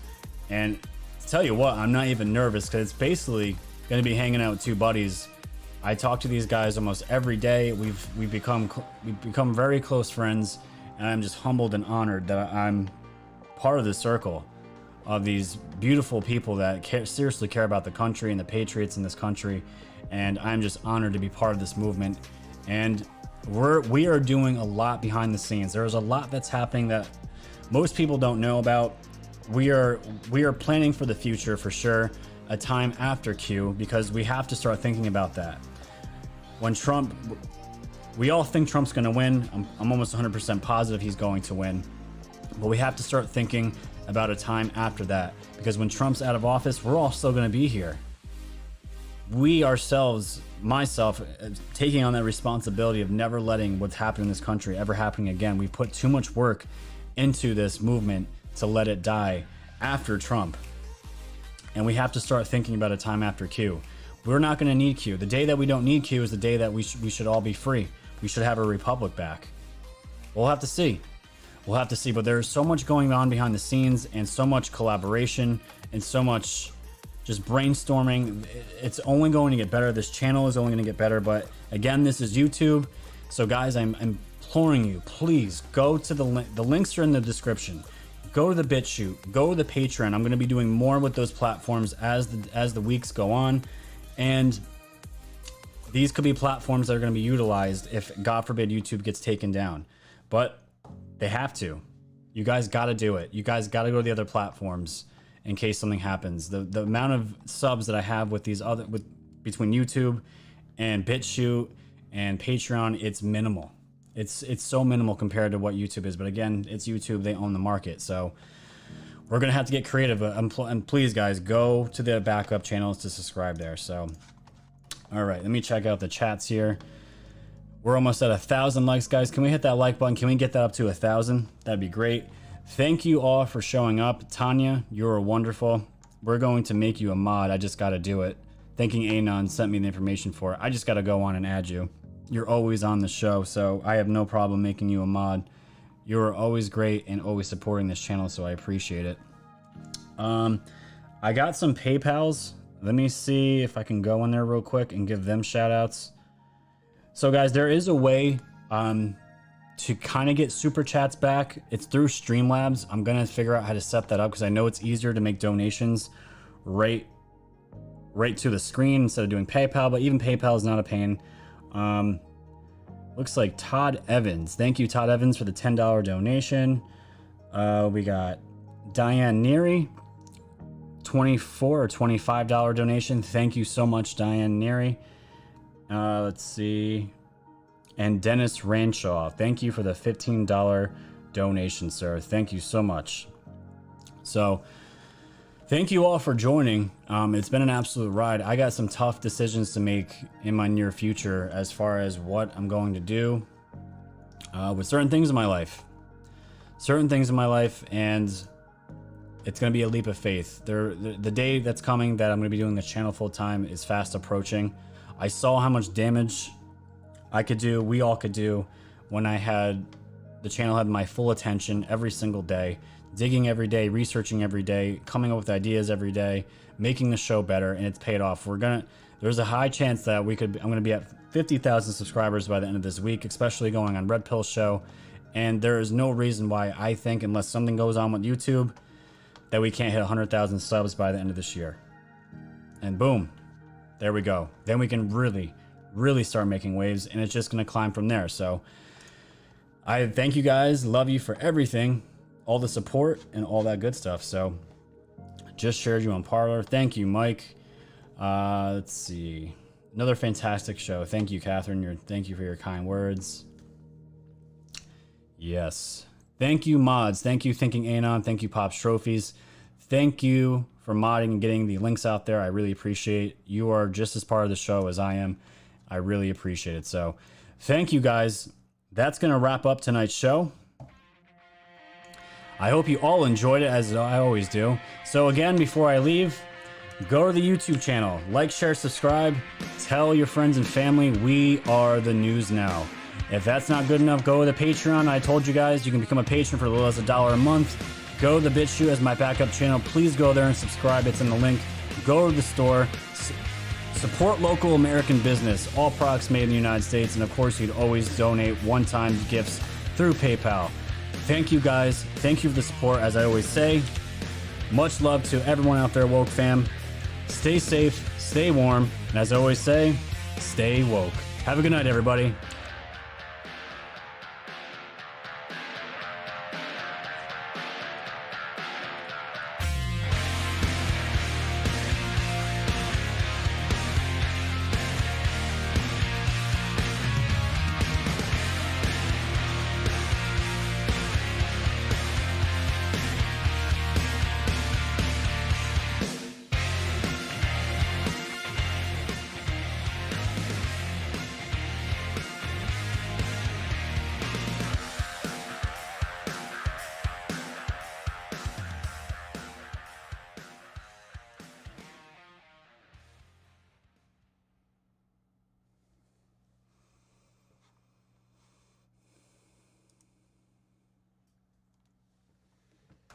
And to tell you what, I'm not even nervous, because it's basically going to be hanging out with two buddies. I talk to these guys almost every day. We've become very close friends, and I'm just humbled and honored that I'm part of this circle of these beautiful people that seriously care about the country and the patriots in this country. And I'm just honored to be part of this movement. And we are doing a lot behind the scenes. There's a lot that's happening that most people don't know about. We are planning for the future, for sure, a time after Q, because we have to start thinking about that. When Trump, we all think Trump's going to win. I'm almost 100% positive he's going to win. But we have to start thinking about a time after that, because when Trump's out of office, we're all still going to be here. We ourselves, myself, taking on that responsibility of never letting what's happened in this country ever happening again. We put too much work into this movement to let it die after Trump. And we have to start thinking about a time after Q. We're not going to need Q. The day that we don't need Q is the day that we should all be free. We should have a republic back. We'll have to see. We'll have to see. But there's so much going on behind the scenes, and so much collaboration, and so much just brainstorming. It's only going to get better. This channel is only going to get better. But again, this is YouTube. So guys, I'm imploring you, please go to the links are in the description. Go to the BitChute, go to the Patreon. I'm going to be doing more with those platforms as the weeks go on. And these could be platforms that are going to be utilized if, God forbid, YouTube gets taken down. But they have to. You guys got to do it. You guys got to go to the other platforms in case something happens. The amount of subs that I have with these other between YouTube and BitChute and Patreon, it's minimal. It's so minimal compared to what YouTube is. But again, it's YouTube. They own the market. So we're going to have to get creative. And please, guys, go to the backup channels to subscribe there. So, all right, let me check out the chats here. We're almost at 1,000 likes, guys. Can we hit that like button? Can we get that up to 1,000? That'd be great. Thank you all for showing up. Tanya, you're wonderful. We're going to make you a mod. I just got to do it. Thanking Anon sent me the information for it. I just got to go on and add you. You're always on the show, so I have no problem making you a mod. You're always great and always supporting this channel, so I appreciate it. I got some PayPals. Let me see if I can go in there real quick and give them shout outs. So guys, there is a way to kind of get super chats back. It's through Streamlabs. I'm gonna figure out how to set that up because I know it's easier to make donations right to the screen instead of doing PayPal, but even PayPal is not a pain. Looks like Todd Evans. Thank you, Todd Evans, for the $10 donation. We got Diane Neary, $24 or $25 donation. Thank you so much, Diane Neary. Let's see. And Dennis Ranshaw. Thank you for the $15 donation, sir. Thank you so much. So, thank you all for joining. It's been an absolute ride. I got some tough decisions to make in my near future as far as what I'm going to do with certain things in my life. And it's going to be a leap of faith. The day that's coming that I'm going to be doing this channel full time is fast approaching. I saw how much damage I could do, we all could do, when the channel had my full attention every single day. Digging every day, researching every day, coming up with ideas every day, making the show better, and it's paid off. There's a high chance that I'm gonna be at 50,000 subscribers by the end of this week, especially going on Red Pill's show. And there is no reason why I think, unless something goes on with YouTube, that we can't hit 100,000 subs by the end of this year. And boom, there we go. Then we can really start making waves, and it's just gonna climb from there. So I thank you guys, love you for everything, all the support and all that good stuff. So just shared you on Parler. Thank you, Mike. Let's see, another fantastic show. Thank you, Catherine. Thank you for your kind words. Yes, thank you, mods. Thank you, Thinking Anon. Thank you, Pops Trophies. Thank you for modding and getting the links out there. I really appreciate. You are just as part of the show as I am. I really appreciate it. So thank you, guys. That's gonna wrap up tonight's show. I hope you all enjoyed it, as I always do. So again, before I leave, go to the YouTube channel, like, share, subscribe, tell your friends and family we are the news now. If that's not good enough, go to the Patreon. I told you guys you can become a patron for as little as $1 a month. Go to the BitChute as my backup channel. Please go there and subscribe. It's in the link. Go to the store. Support local American business. All products made in the United States. And of course, you'd always donate one-time gifts through PayPal. Thank you, guys. Thank you for the support, as I always say. Much love to everyone out there, woke fam. Stay safe, stay warm, and as I always say, stay woke. Have a good night, everybody.